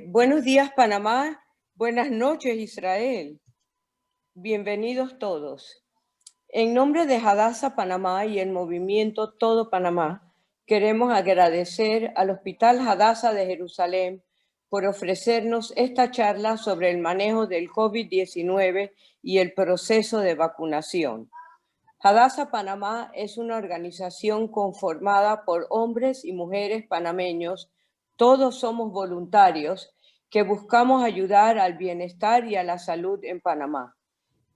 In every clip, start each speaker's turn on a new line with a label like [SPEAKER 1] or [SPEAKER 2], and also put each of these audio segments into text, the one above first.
[SPEAKER 1] Buenos días, Panamá. Buenas noches, Israel. Bienvenidos todos. En nombre de Hadassah Panamá y el movimiento Todo Panamá, queremos agradecer al Hospital Hadassah de Jerusalén por ofrecernos esta charla sobre el manejo del COVID-19 y el proceso de vacunación. Hadassah Panamá es una organización conformada por hombres y mujeres panameños. Todos somos voluntarios que buscamos ayudar al bienestar y a la salud en Panamá.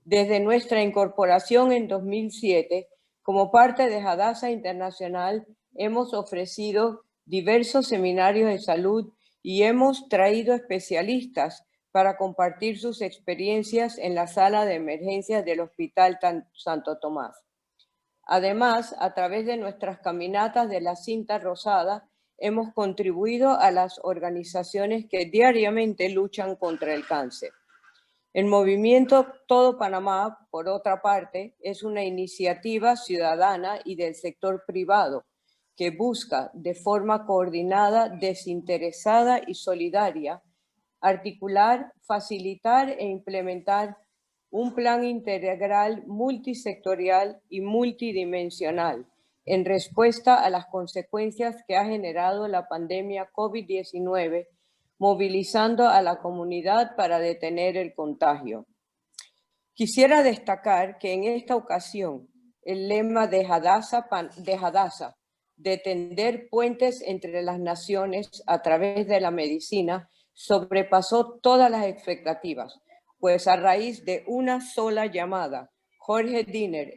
[SPEAKER 1] Desde nuestra incorporación en 2007, como parte de Hadassah Internacional, hemos ofrecido diversos seminarios de salud y hemos traído especialistas para compartir sus experiencias en la sala de emergencias del Hospital Santo Tomás. Además, a través de nuestras caminatas de la cinta rosada, hemos contribuido a las organizaciones que diariamente luchan contra el cáncer. El movimiento Todo Panamá, por otra parte, es una iniciativa ciudadana y del sector privado que busca de forma coordinada, desinteresada y solidaria articular, facilitar e implementar un plan integral multisectorial y multidimensional en respuesta a las consecuencias que ha generado la pandemia COVID-19, movilizando a la comunidad para detener el contagio. Quisiera destacar que en esta ocasión el lema de Hadassah, de tender puentes entre las naciones a través de la medicina, sobrepasó todas las expectativas, pues a raíz de una sola llamada, Jorge Diner,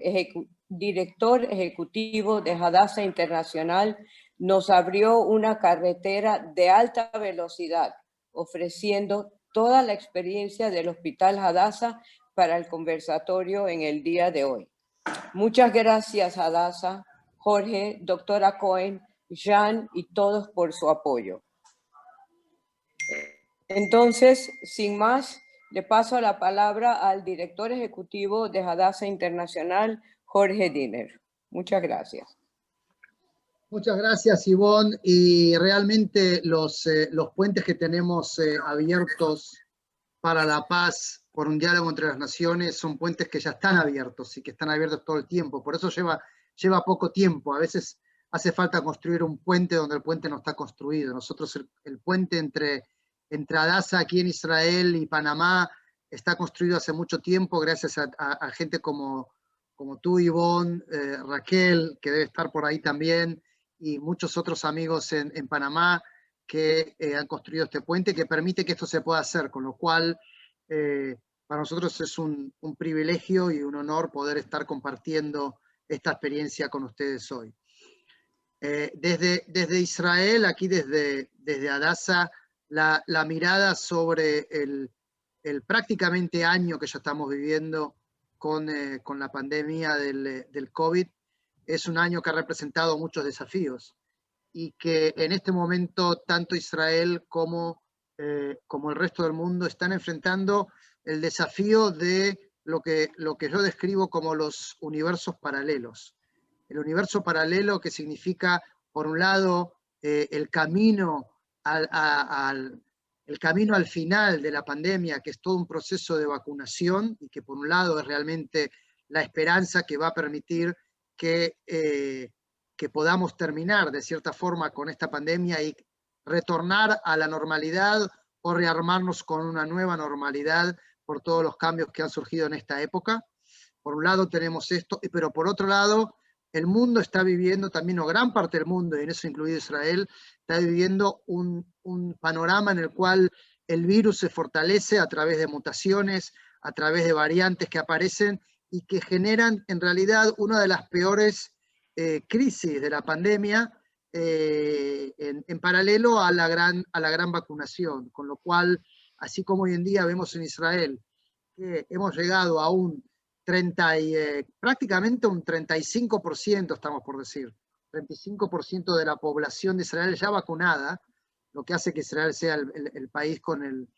[SPEAKER 1] director ejecutivo de Hadassah Internacional, nos abrió una carretera de alta velocidad, ofreciendo toda la experiencia del Hospital Hadassah para el conversatorio en el día de hoy. Muchas gracias, Hadassah, Jorge, doctora Cohen, Jean y todos por su apoyo. Entonces, sin más, le paso la palabra al director ejecutivo de Hadassah Internacional, Jorge Diner. Muchas gracias.
[SPEAKER 2] Muchas gracias, Ivonne. Y realmente los puentes que tenemos abiertos para la paz, por un diálogo entre las naciones, son puentes que ya están abiertos y que están abiertos todo el tiempo. Por eso lleva poco tiempo. A veces hace falta construir un puente donde el puente no está construido. Nosotros el puente entre Hadassah aquí en Israel y Panamá está construido hace mucho tiempo gracias a gente como tú, Ivonne, Raquel, que debe estar por ahí también, y muchos otros amigos en Panamá que han construido este puente que permite que esto se pueda hacer, con lo cual para nosotros es un privilegio y un honor poder estar compartiendo esta experiencia con ustedes hoy. Desde Israel, aquí desde Hadassah, la mirada sobre el prácticamente año que ya estamos viviendo con la pandemia del COVID, es un año que ha representado muchos desafíos y que en este momento tanto Israel como el resto del mundo están enfrentando el desafío de lo que yo describo como los universos paralelos. El universo paralelo, que significa, por un lado, el camino al final de la pandemia, que es todo un proceso de vacunación y que por un lado es realmente la esperanza que va a permitir que podamos terminar de cierta forma con esta pandemia y retornar a la normalidad o rearmarnos con una nueva normalidad por todos los cambios que han surgido en esta época. Por un lado tenemos esto, pero por otro lado el mundo está viviendo también, o gran parte del mundo, y en eso incluido Israel, está viviendo un panorama en el cual el virus se fortalece a través de mutaciones, a través de variantes que aparecen y que generan en realidad una de las peores crisis de la pandemia en paralelo a la gran vacunación, con lo cual, así como hoy en día vemos en Israel que hemos llegado a prácticamente un 35%, estamos por decir, 35% de la población de Israel ya vacunada, lo que hace que Israel sea el país con el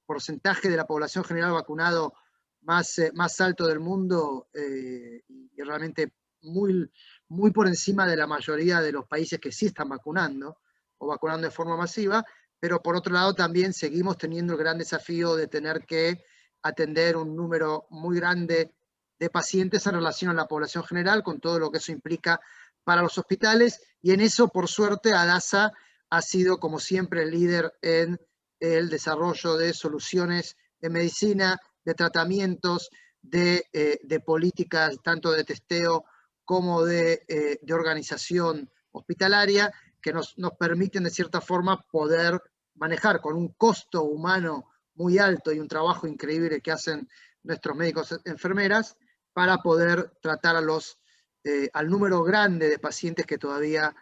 [SPEAKER 2] porcentaje de la población general vacunado más alto del mundo y realmente muy por encima de la mayoría de los países que sí están vacunando o vacunando de forma masiva. pero por otro lado también seguimos teniendo el gran desafío de tener que atender un número muy grande de pacientes en relación a la población general, con todo lo que eso implica para los hospitales, y en eso, por suerte, Hadassah ha sido, como siempre, el líder en el desarrollo de soluciones de medicina, de tratamientos, de políticas tanto de testeo como de organización hospitalaria, que nos permiten de cierta forma poder manejar con un costo humano muy alto y un trabajo increíble que hacen nuestros médicos y enfermeras para poder tratar al número grande de pacientes que todavía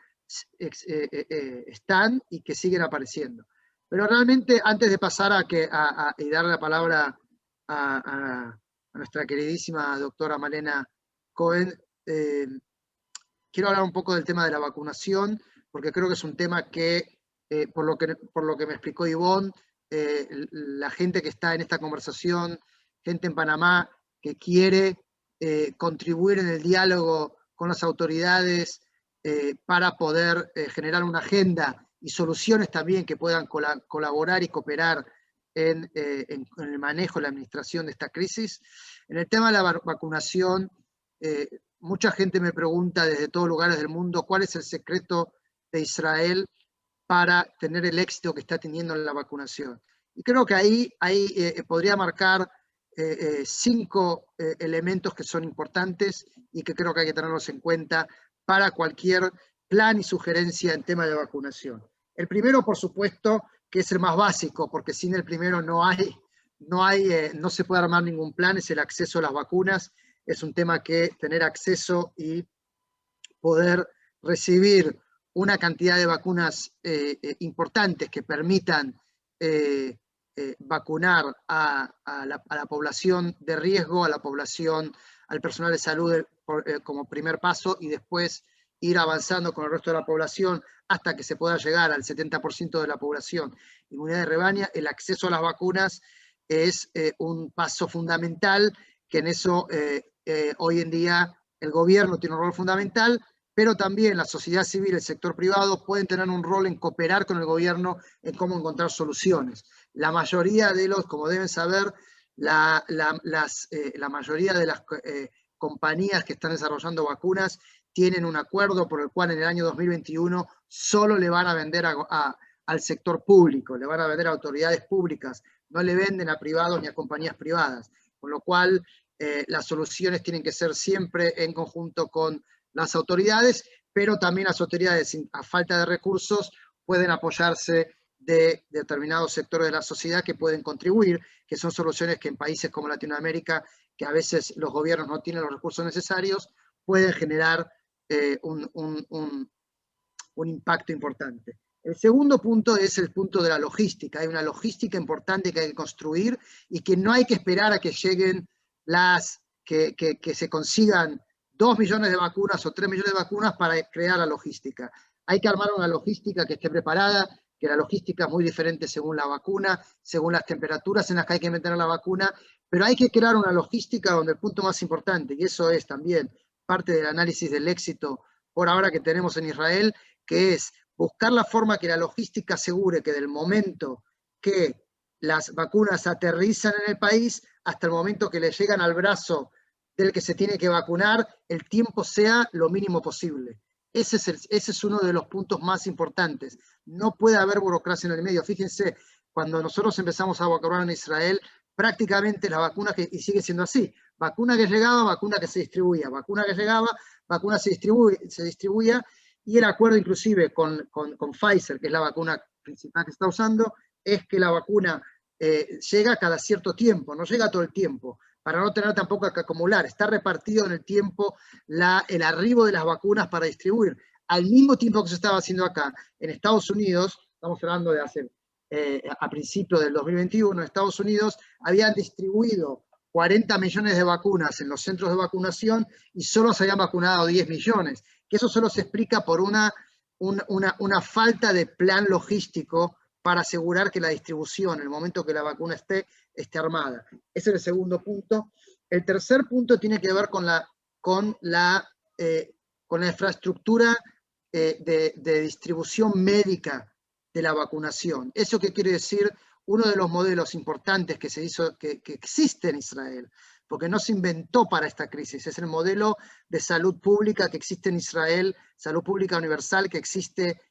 [SPEAKER 2] están y que siguen apareciendo. Pero realmente, antes de pasar y darle la palabra a nuestra queridísima doctora Malena Cohen, quiero hablar un poco del tema de la vacunación, porque creo que es un tema que, por lo que me explicó Ivonne, la gente que está en esta conversación, gente en Panamá que quiere contribuir en el diálogo con las autoridades para poder generar una agenda y soluciones también que puedan colaborar y cooperar en el manejo y la administración de esta crisis. En el tema de la vacunación, mucha gente me pregunta desde todos lugares del mundo cuál es el secreto de Israel para tener el éxito que está teniendo en la vacunación. Y creo que ahí podría marcar 5 elementos que son importantes y que creo que hay que tenerlos en cuenta para cualquier plan y sugerencia en tema de vacunación. El primero, por supuesto, que es el más básico, porque sin el primero no se puede armar ningún plan, es el acceso a las vacunas. Es un tema que tener acceso y poder recibir una cantidad de vacunas importantes que permitan vacunar a la población de riesgo, al personal de salud como primer paso, y después ir avanzando con el resto de la población hasta que se pueda llegar al 70% de la población inmunidad de rebaño. El acceso a las vacunas es un paso fundamental, que en eso hoy en día el gobierno tiene un rol fundamental, pero también la sociedad civil, el sector privado pueden tener un rol en cooperar con el gobierno en cómo encontrar soluciones. La mayoría de como deben saber, la mayoría de las compañías que están desarrollando vacunas tienen un acuerdo por el cual en el año 2021 solo le van a vender al sector público, le van a vender a autoridades públicas, no le venden a privados ni a compañías privadas, con lo cual las soluciones tienen que ser siempre en conjunto con las autoridades, pero también las autoridades, a falta de recursos, pueden apoyarse de determinados sectores de la sociedad que pueden contribuir, que son soluciones que en países como Latinoamérica, que a veces los gobiernos no tienen los recursos necesarios, pueden generar un impacto importante. El segundo punto es el punto de la logística. Hay una logística importante que hay que construir y que no hay que esperar a que lleguen que se consigan 2 millones de vacunas o 3 millones de vacunas para crear la logística. Hay que armar una logística que esté preparada, que la logística es muy diferente según la vacuna, según las temperaturas en las que hay que meter la vacuna, pero hay que crear una logística donde el punto más importante, y eso es también parte del análisis del éxito por ahora que tenemos en Israel, que es buscar la forma que la logística asegure que del momento que las vacunas aterrizan en el país hasta el momento que le llegan al brazo del que se tiene que vacunar, el tiempo sea lo mínimo posible. Ese es uno de los puntos más importantes. No puede haber burocracia en el medio. Fíjense, cuando nosotros empezamos a vacunar en Israel, prácticamente las vacunas, y sigue siendo así, vacuna que llegaba, vacuna que se distribuía, vacuna que llegaba, vacuna se distribuía, y el acuerdo inclusive con Pfizer, que es la vacuna principal que está usando, es que la vacuna llega cada cierto tiempo, no llega todo el tiempo, para no tener tampoco que acumular. Está repartido en el tiempo el arribo de las vacunas para distribuir. Al mismo tiempo que se estaba haciendo acá, en Estados Unidos, estamos hablando de hace, a principios del 2021, en Estados Unidos habían distribuido 40 millones de vacunas en los centros de vacunación y solo se habían vacunado 10 millones. Que eso solo se explica por una falta de plan logístico para asegurar que la distribución, en el momento que la vacuna esté armada. Ese es el segundo punto. El tercer punto tiene que ver con la infraestructura de distribución médica de la vacunación. ¿Eso qué quiere decir? Uno de los modelos importantes que existe en Israel, porque no se inventó para esta crisis, es el modelo de salud pública que existe en Israel, salud pública universal que existe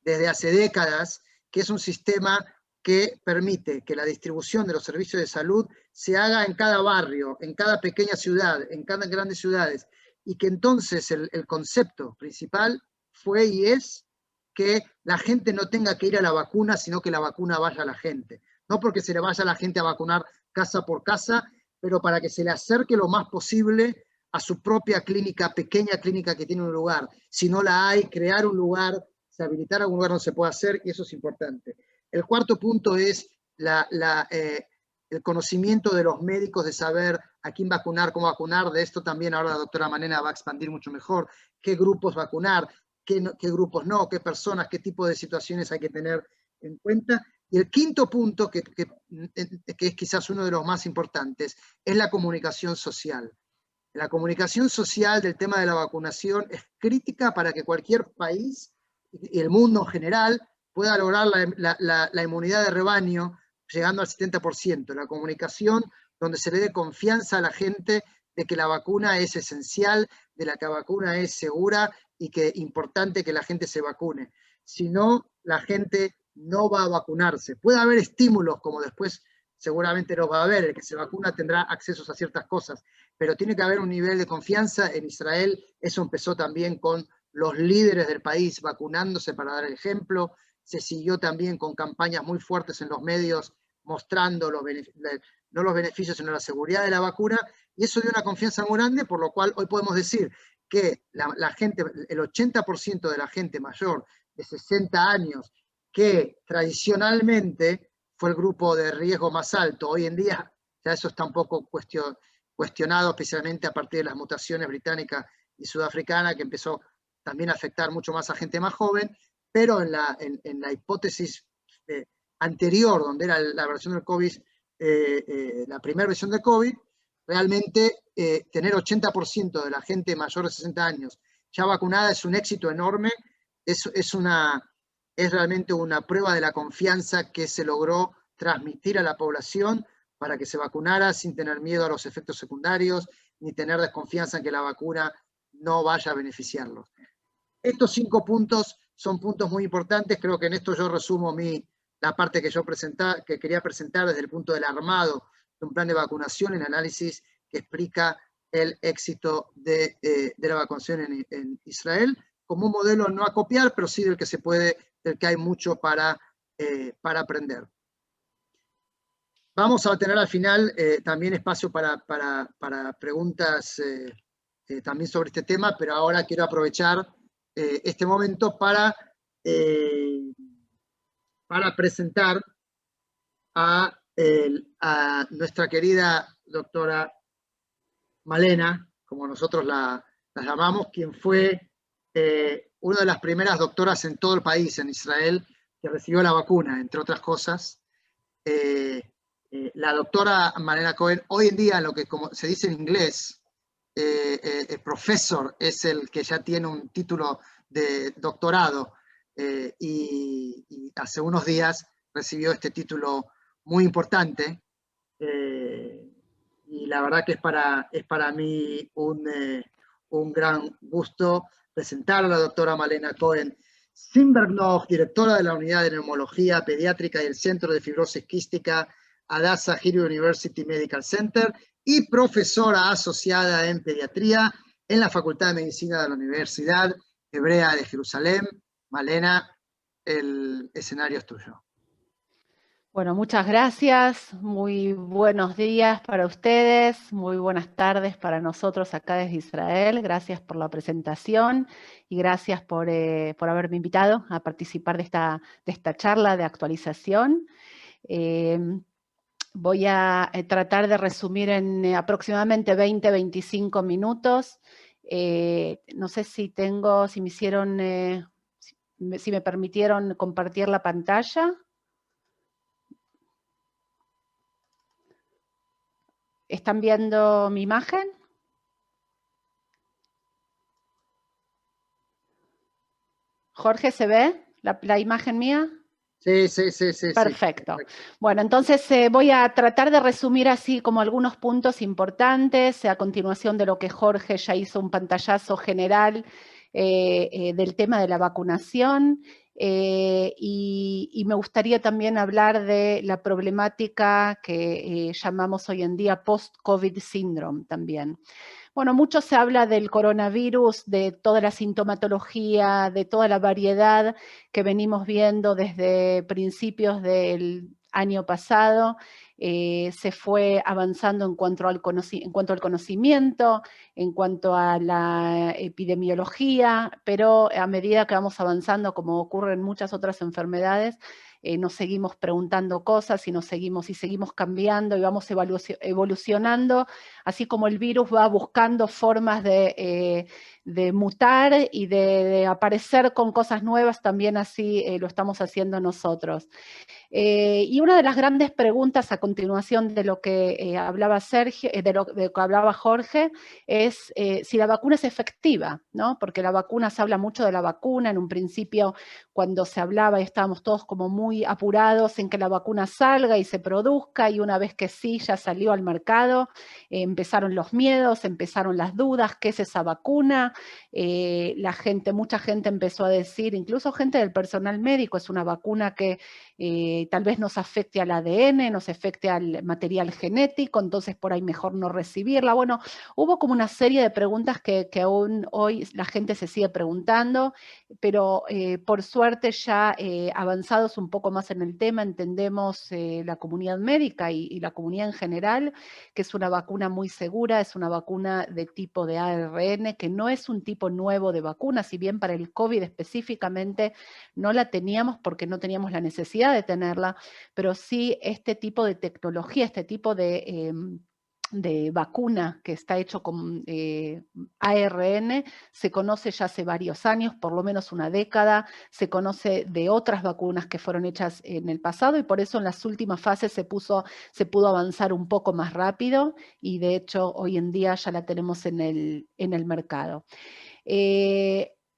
[SPEAKER 2] desde hace décadas, que es un sistema que permite que la distribución de los servicios de salud se haga en cada barrio, en cada pequeña ciudad, en cada grandes ciudades, y que entonces el concepto principal fue y es que la gente no tenga que ir a la vacuna, sino que la vacuna vaya a la gente. No porque se le vaya a la gente a vacunar casa por casa, pero para que se le acerque lo más posible a su propia clínica, pequeña clínica que tiene un lugar. Si no la hay, crear un lugar, se habilitar algún lugar donde se puede hacer, y eso es importante. El cuarto punto es el conocimiento de los médicos de saber a quién vacunar, cómo vacunar. De esto también ahora la doctora Malena va a expandir mucho mejor. Qué grupos vacunar, qué grupos no, qué personas, qué tipo de situaciones hay que tener en cuenta. Y el quinto punto, que es quizás uno de los más importantes, es la comunicación social. La comunicación social del tema de la vacunación es crítica para que cualquier país y el mundo en general pueda lograr la inmunidad de rebaño llegando al 70%. La comunicación donde se le dé confianza a la gente de que la vacuna es esencial, de que la vacuna es segura y que es importante que la gente se vacune. Si no, la gente no va a vacunarse. Puede haber estímulos, como después seguramente los va a haber, el que se vacuna tendrá acceso a ciertas cosas, pero tiene que haber un nivel de confianza. En Israel eso empezó también con los líderes del país vacunándose para dar el ejemplo, se siguió también con campañas muy fuertes en los medios mostrando no los beneficios, sino la seguridad de la vacuna, y eso dio una confianza muy grande, por lo cual hoy podemos decir que la gente, el 80% de la gente mayor de 60 años, que tradicionalmente fue el grupo de riesgo más alto, hoy en día ya eso está un poco cuestionado, especialmente a partir de las mutaciones británicas y sudafricana, que empezó también a afectar mucho más a gente más joven, pero en la hipótesis anterior, donde era la versión del COVID, la primera versión de COVID, realmente tener 80% de la gente mayor de 60 años ya vacunada es un éxito enorme, es realmente una prueba de la confianza que se logró transmitir a la población para que se vacunara sin tener miedo a los efectos secundarios, ni tener desconfianza en que la vacuna no vaya a beneficiarlos. Estos 5 puntos son puntos muy importantes. Creo que en esto yo resumo la parte que yo quería presentar desde el punto del armado de un plan de vacunación, el análisis que explica el éxito de la vacunación en Israel, como un modelo no a copiar, pero sí del que hay mucho para aprender. Vamos a tener al final también espacio para preguntas también sobre este tema, pero ahora quiero aprovechar este momento para presentar a nuestra querida doctora Malena, como nosotros la llamamos, quien fue una de las primeras doctoras en todo el país, en Israel, que recibió la vacuna, entre otras cosas. La doctora Malena Cohen, hoy en día, lo que como se dice en inglés, el profesor es el que ya tiene un título de doctorado y hace unos días recibió este título muy importante y la verdad que es para mí un gran gusto presentar a la doctora Malena Cohen Simberg-Noch, directora de la Unidad de Neumología Pediátrica y el Centro de Fibrosis Quística Hadassah Hebrew University Medical Center y profesora asociada en pediatría en la Facultad de Medicina de la Universidad Hebrea de Jerusalén. Malena, el escenario es tuyo.
[SPEAKER 3] Bueno, muchas gracias, muy buenos días para ustedes, muy buenas tardes para nosotros acá desde Israel. Gracias por la presentación y gracias por haberme invitado a participar de esta charla de actualización. Voy a tratar de resumir en aproximadamente 20-25 minutos. No sé si me permitieron compartir la pantalla. ¿Están viendo mi imagen? Jorge, ¿se ve la imagen mía?
[SPEAKER 2] Sí, sí, sí, sí.
[SPEAKER 3] Perfecto.
[SPEAKER 2] Sí.
[SPEAKER 3] Bueno, entonces voy a tratar de resumir así como algunos puntos importantes a continuación de lo que Jorge ya hizo un pantallazo general del tema de la vacunación y me gustaría también hablar de la problemática que llamamos hoy en día post-COVID syndrome también. Bueno, mucho se habla del coronavirus, de toda la sintomatología, de toda la variedad que venimos viendo desde principios del año pasado. Se fue avanzando en cuanto al conocimiento, en cuanto a la epidemiología, pero a medida que vamos avanzando, como ocurre en muchas otras enfermedades, nos seguimos preguntando cosas y seguimos cambiando y vamos evolucionando, así como el virus va buscando formas de mutar y de aparecer con cosas nuevas, también así lo estamos haciendo nosotros. Y una de las grandes preguntas a continuación de lo que hablaba Sergio, de lo que hablaba Jorge, es si la vacuna es efectiva, ¿no? Porque la vacuna, se habla mucho de la vacuna. En un principio, cuando se hablaba, estábamos todos como muy apurados en que la vacuna salga y se produzca, y una vez que sí, ya salió al mercado, empezaron los miedos, empezaron las dudas, ¿qué es esa vacuna? Mucha gente empezó a decir, incluso gente del personal médico, es una vacuna que tal vez nos afecte al ADN, nos afecte al material genético, entonces por ahí mejor no recibirla. Bueno, hubo como una serie de preguntas que aún hoy la gente se sigue preguntando, pero por suerte ya avanzados un poco más en el tema, entendemos la comunidad médica y la comunidad en general, que es una vacuna muy segura, es una vacuna de tipo de ARN, que no es un tipo nuevo de vacuna, si bien para el COVID específicamente no la teníamos porque no teníamos la necesidad de tenerla, pero sí este tipo de tecnología, este tipo de vacuna que está hecho con ARN, se conoce ya hace varios años, por lo menos una década, se conoce de otras vacunas que fueron hechas en el pasado y por eso en las últimas fases se pudo avanzar un poco más rápido y de hecho hoy en día ya la tenemos en el mercado.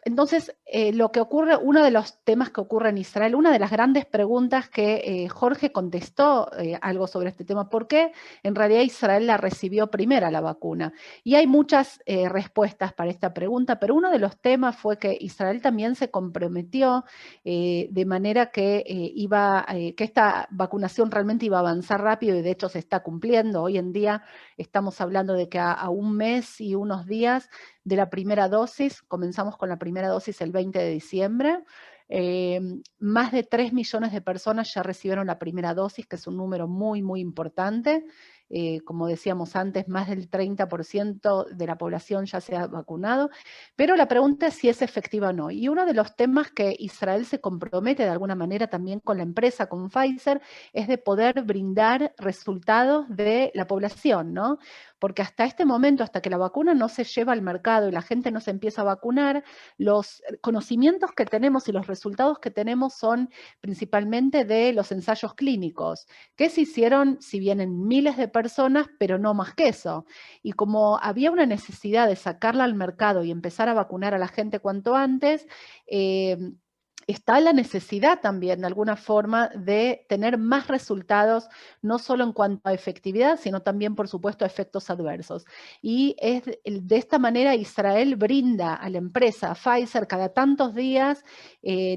[SPEAKER 3] Entonces, lo que ocurre, uno de los temas que ocurre en Israel, una de las grandes preguntas que Jorge contestó algo sobre este tema, ¿por qué en realidad Israel la recibió primera la vacuna? Y hay muchas respuestas para esta pregunta, pero uno de los temas fue que Israel también se comprometió de manera que que esta vacunación realmente iba a avanzar rápido y de hecho se está cumpliendo. Hoy en día estamos hablando de que a un mes y unos días de la primera dosis, comenzamos con la primera dosis el 20 de diciembre, más de 3 millones de personas ya recibieron la primera dosis, que es un número muy, muy importante. Como decíamos antes, más del 30% de la población ya se ha vacunado, pero la pregunta es si es efectiva o no. Y uno de los temas que Israel se compromete de alguna manera también con la empresa, con Pfizer, es de poder brindar resultados de la población, ¿no? Porque hasta este momento, hasta que la vacuna no se lleva al mercado y la gente no se empieza a vacunar, los conocimientos que tenemos y los resultados que tenemos son principalmente de los ensayos clínicos, que se hicieron, si bien en miles de personas, pero no más que eso. Y como había una necesidad de sacarla al mercado y empezar a vacunar a la gente cuanto antes, está la necesidad también, de alguna forma, de tener más resultados, no solo en cuanto a efectividad, sino también, por supuesto, a efectos adversos. Y de esta manera Israel brinda a la empresa, a Pfizer, cada tantos días,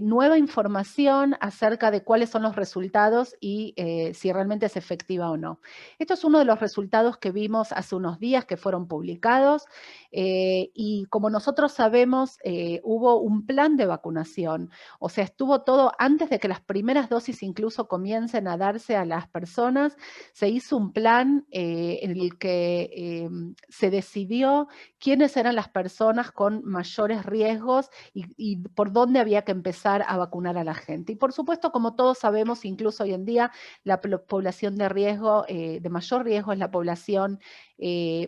[SPEAKER 3] nueva información acerca de cuáles son los resultados y si realmente es efectiva o no. Esto es uno de los resultados que vimos hace unos días que fueron publicados y como nosotros sabemos, hubo un plan de vacunación. O sea, estuvo todo antes de que las primeras dosis incluso comiencen a darse a las personas, se hizo un plan en el que se decidió quiénes eran las personas con mayores riesgos y por dónde había que empezar a vacunar a la gente. Y por supuesto, como todos sabemos, incluso hoy en día, la población de riesgo, de mayor riesgo es la población,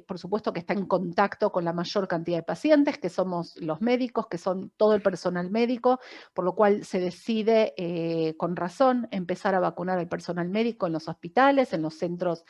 [SPEAKER 3] por supuesto, que está en contacto con la mayor cantidad de pacientes, que somos los médicos, que son todo el personal médico, por lo cual se decide con razón empezar a vacunar al personal médico en los hospitales, en los centros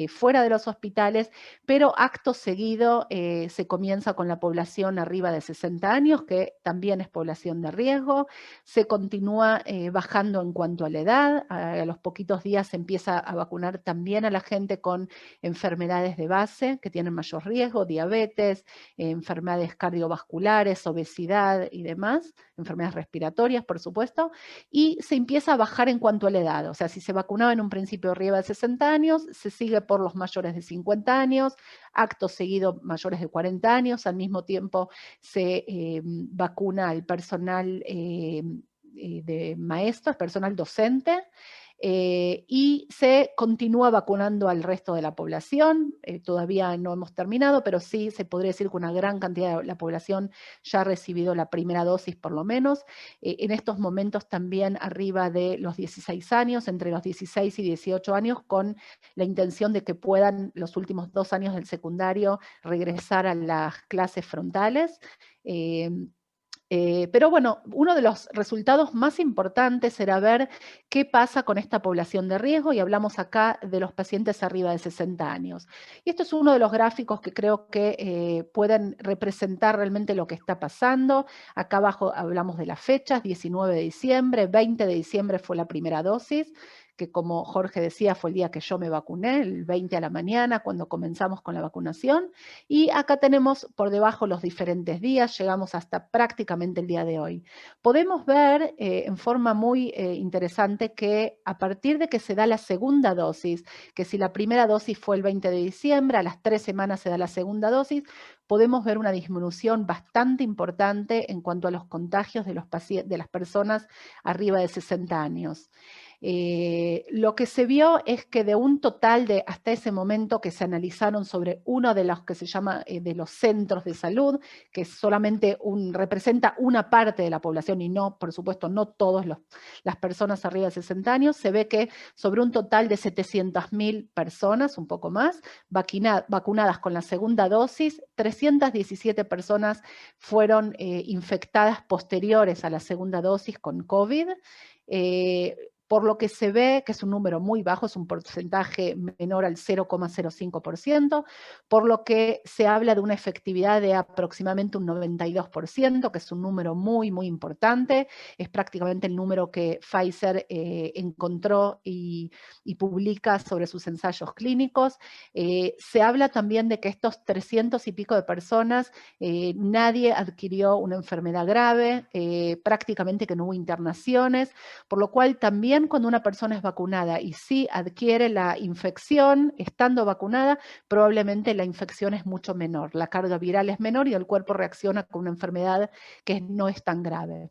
[SPEAKER 3] fuera de los hospitales, pero acto seguido se comienza con la población arriba de 60 años, que también es población de riesgo, se continúa bajando en cuanto a la edad, a los poquitos días se empieza a vacunar también a la gente con enfermedades de base que tienen mayor riesgo, diabetes, enfermedades cardiovasculares, obesidad y demás, enfermedades respiratorias, por supuesto, y se empieza a bajar en cuanto a la edad. O sea, si se vacunaba en un principio arriba de 60 años, se sigue por los mayores de 50 años, acto seguido mayores de 40 años, al mismo tiempo se vacuna al personal de maestros, personal docente, y se continúa vacunando al resto de la población. Todavía no hemos terminado, pero sí se podría decir que una gran cantidad de la población ya ha recibido la primera dosis por lo menos. En estos momentos también arriba de los 16 años, entre los 16 y 18 años, con la intención de que puedan los últimos 2 años del secundario regresar a las clases frontales. Pero bueno, uno de los resultados más importantes será ver qué pasa con esta población de riesgo, y hablamos acá de los pacientes arriba de 60 años. Y esto es uno de los gráficos que creo que pueden representar realmente lo que está pasando. Acá abajo hablamos de las fechas: 19 de diciembre, 20 de diciembre fue la primera dosis, que como Jorge decía fue el día que yo me vacuné, el 20 a la mañana, cuando comenzamos con la vacunación. Y acá tenemos por debajo los diferentes días, llegamos hasta prácticamente el día de hoy. Podemos ver en forma muy interesante que a partir de que se da la segunda dosis, que si la primera dosis fue el 20 de diciembre, a las 3 semanas se da la segunda dosis, podemos ver una disminución bastante importante en cuanto a los contagios de las personas arriba de 60 años. Lo que se vio es que de un total de hasta ese momento que se analizaron sobre uno de los que se llama de los centros de salud, que solamente representa una parte de la población y no, por supuesto, no todas las personas arriba de 60 años, se ve que sobre un total de 700.000 personas, un poco más, vacunadas con la segunda dosis, 317 personas fueron infectadas posteriores a la segunda dosis con COVID. Por lo que se ve que es un número muy bajo, es un porcentaje menor al 0,05%, por lo que se habla de una efectividad de aproximadamente un 92%, que es un número muy, muy importante. Es prácticamente el número que Pfizer encontró y publica sobre sus ensayos clínicos. Se habla también de que estos 300 y pico de personas, nadie adquirió una enfermedad grave, prácticamente que no hubo internaciones, por lo cual también cuando una persona es vacunada y sí adquiere la infección estando vacunada, probablemente la infección es mucho menor, la carga viral es menor y el cuerpo reacciona con una enfermedad que no es tan grave.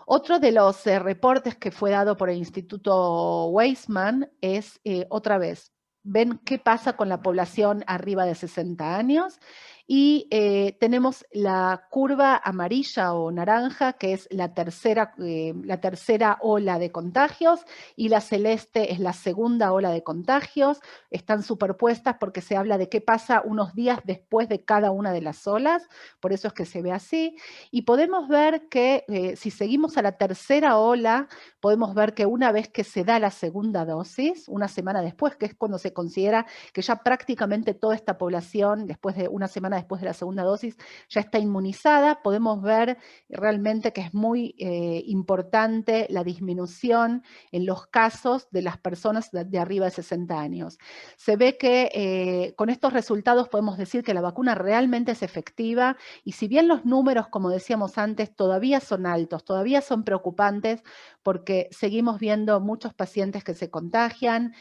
[SPEAKER 3] Otro de los reportes que fue dado por el Instituto Weizmann es, otra vez, ven qué pasa con la población arriba de 60 años, y tenemos la curva amarilla o naranja, que es la tercera ola de contagios, y la celeste es la segunda ola de contagios. Están superpuestas porque se habla de qué pasa unos días después de cada una de las olas, por eso es que se ve así. Y podemos ver que si seguimos a la tercera ola, podemos ver que una vez que se da la segunda dosis, una semana después, que es cuando se considera que ya prácticamente toda esta población, después de una semana después de la segunda dosis, ya está inmunizada, podemos ver realmente que es muy importante la disminución en los casos de las personas de arriba de 60 años. Se ve que con estos resultados podemos decir que la vacuna realmente es efectiva, y si bien los números, como decíamos antes, todavía son altos, todavía son preocupantes, porque seguimos viendo muchos pacientes que se contagian,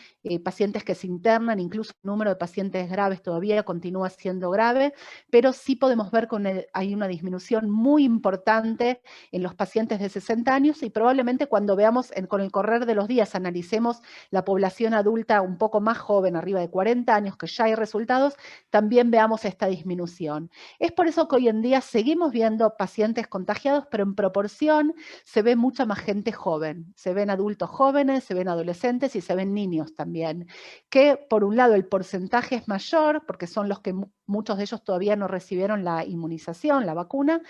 [SPEAKER 3] pacientes que se internan, incluso el número de pacientes graves todavía continúa siendo grave, pero sí podemos ver que hay una disminución muy importante en los pacientes de 60 años, y probablemente cuando veamos con el correr de los días, analicemos la población adulta un poco más joven, arriba de 40 años, que ya hay resultados, también veamos esta disminución. Es por eso que hoy en día seguimos viendo pacientes contagiados, pero en proporción se ve mucha más gente joven. Se ven adultos jóvenes, se ven adolescentes y se ven niños también, que por un lado el porcentaje es mayor, porque son los que muchos de ellos todavía no recibieron la inmunización, la vacuna,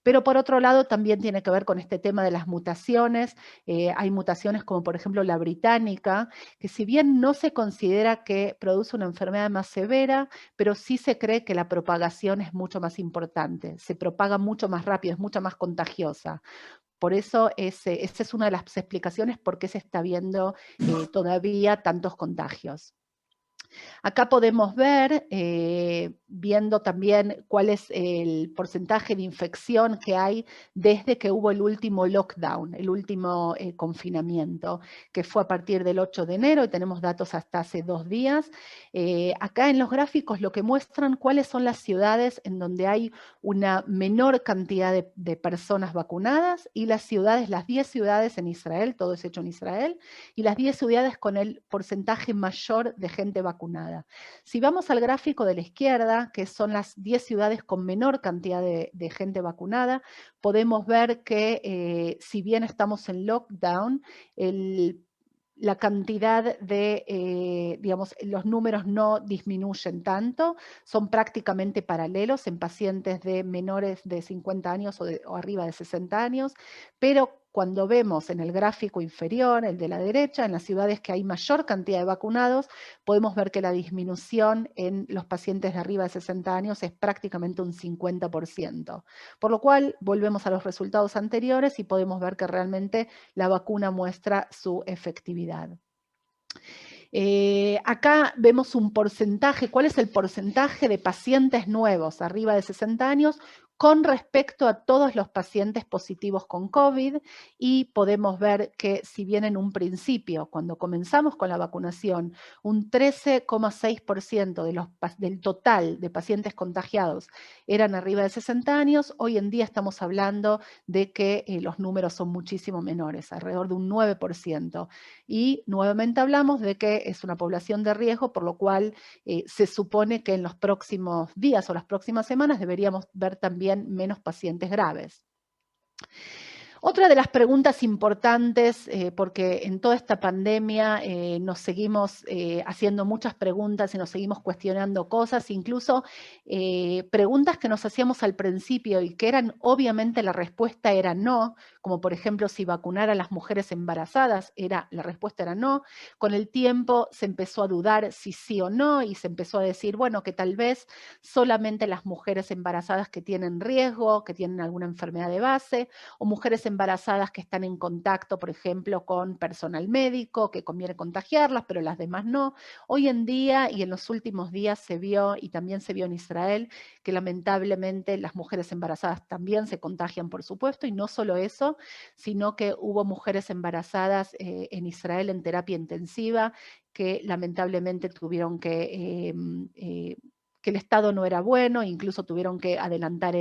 [SPEAKER 3] pero por otro lado también tiene que ver con este tema de las mutaciones. Hay mutaciones como por ejemplo la británica, que si bien no se considera que produce una enfermedad más severa, pero sí se cree que la propagación es mucho más importante, se propaga mucho más rápido, es mucho más contagiosa. Por eso esa es una de las explicaciones por qué se está viendo todavía tantos contagios. Acá podemos ver, viendo también cuál es el porcentaje de infección que hay desde que hubo el último lockdown, el último confinamiento, que fue a partir del 8 de enero, y tenemos datos hasta hace 2 días. Acá en los gráficos lo que muestran cuáles son las ciudades en donde hay una menor cantidad de personas vacunadas, y las 10 ciudades en Israel, todo es hecho en Israel, y las 10 ciudades con el porcentaje mayor de gente vacunada. Si vamos al gráfico de la izquierda, que son las 10 ciudades con menor cantidad de gente vacunada, podemos ver que si bien estamos en lockdown, la cantidad de, digamos, los números no disminuyen tanto, son prácticamente paralelos en pacientes de menores de 50 años o arriba de 60 años, pero cuando vemos en el gráfico inferior, el de la derecha, en las ciudades que hay mayor cantidad de vacunados, podemos ver que la disminución en los pacientes de arriba de 60 años es prácticamente un 50%. Por lo cual, volvemos a los resultados anteriores y podemos ver que realmente la vacuna muestra su efectividad. Acá vemos un porcentaje, ¿cuál es el porcentaje de pacientes nuevos arriba de 60 años con respecto a todos los pacientes positivos con COVID? Y podemos ver que si bien en un principio, cuando comenzamos con la vacunación, un 13,6% del total de pacientes contagiados eran arriba de 60 años, hoy en día estamos hablando de que los números son muchísimo menores, alrededor de un 9%. Y nuevamente hablamos de que es una población de riesgo, por lo cual se supone que en los próximos días o las próximas semanas deberíamos ver también menos pacientes graves. Otra de las preguntas importantes, porque en toda esta pandemia nos seguimos haciendo muchas preguntas y nos seguimos cuestionando cosas, incluso preguntas que nos hacíamos al principio y que eran, obviamente la respuesta era no, como por ejemplo si vacunar a las mujeres embarazadas, la respuesta era no. Con el tiempo se empezó a dudar si sí o no y se empezó a decir, bueno, que tal vez solamente las mujeres embarazadas que tienen riesgo, que tienen alguna enfermedad de base, o mujeres embarazadas que están en contacto, por ejemplo, con personal médico, que conviene contagiarlas, pero las demás no. Hoy en día y en los últimos días se vio, y también se vio en Israel, que lamentablemente las mujeres embarazadas también se contagian, por supuesto, y no solo eso, sino que hubo mujeres embarazadas en Israel en terapia intensiva que lamentablemente tuvieron que el estado no era bueno, incluso tuvieron que adelantar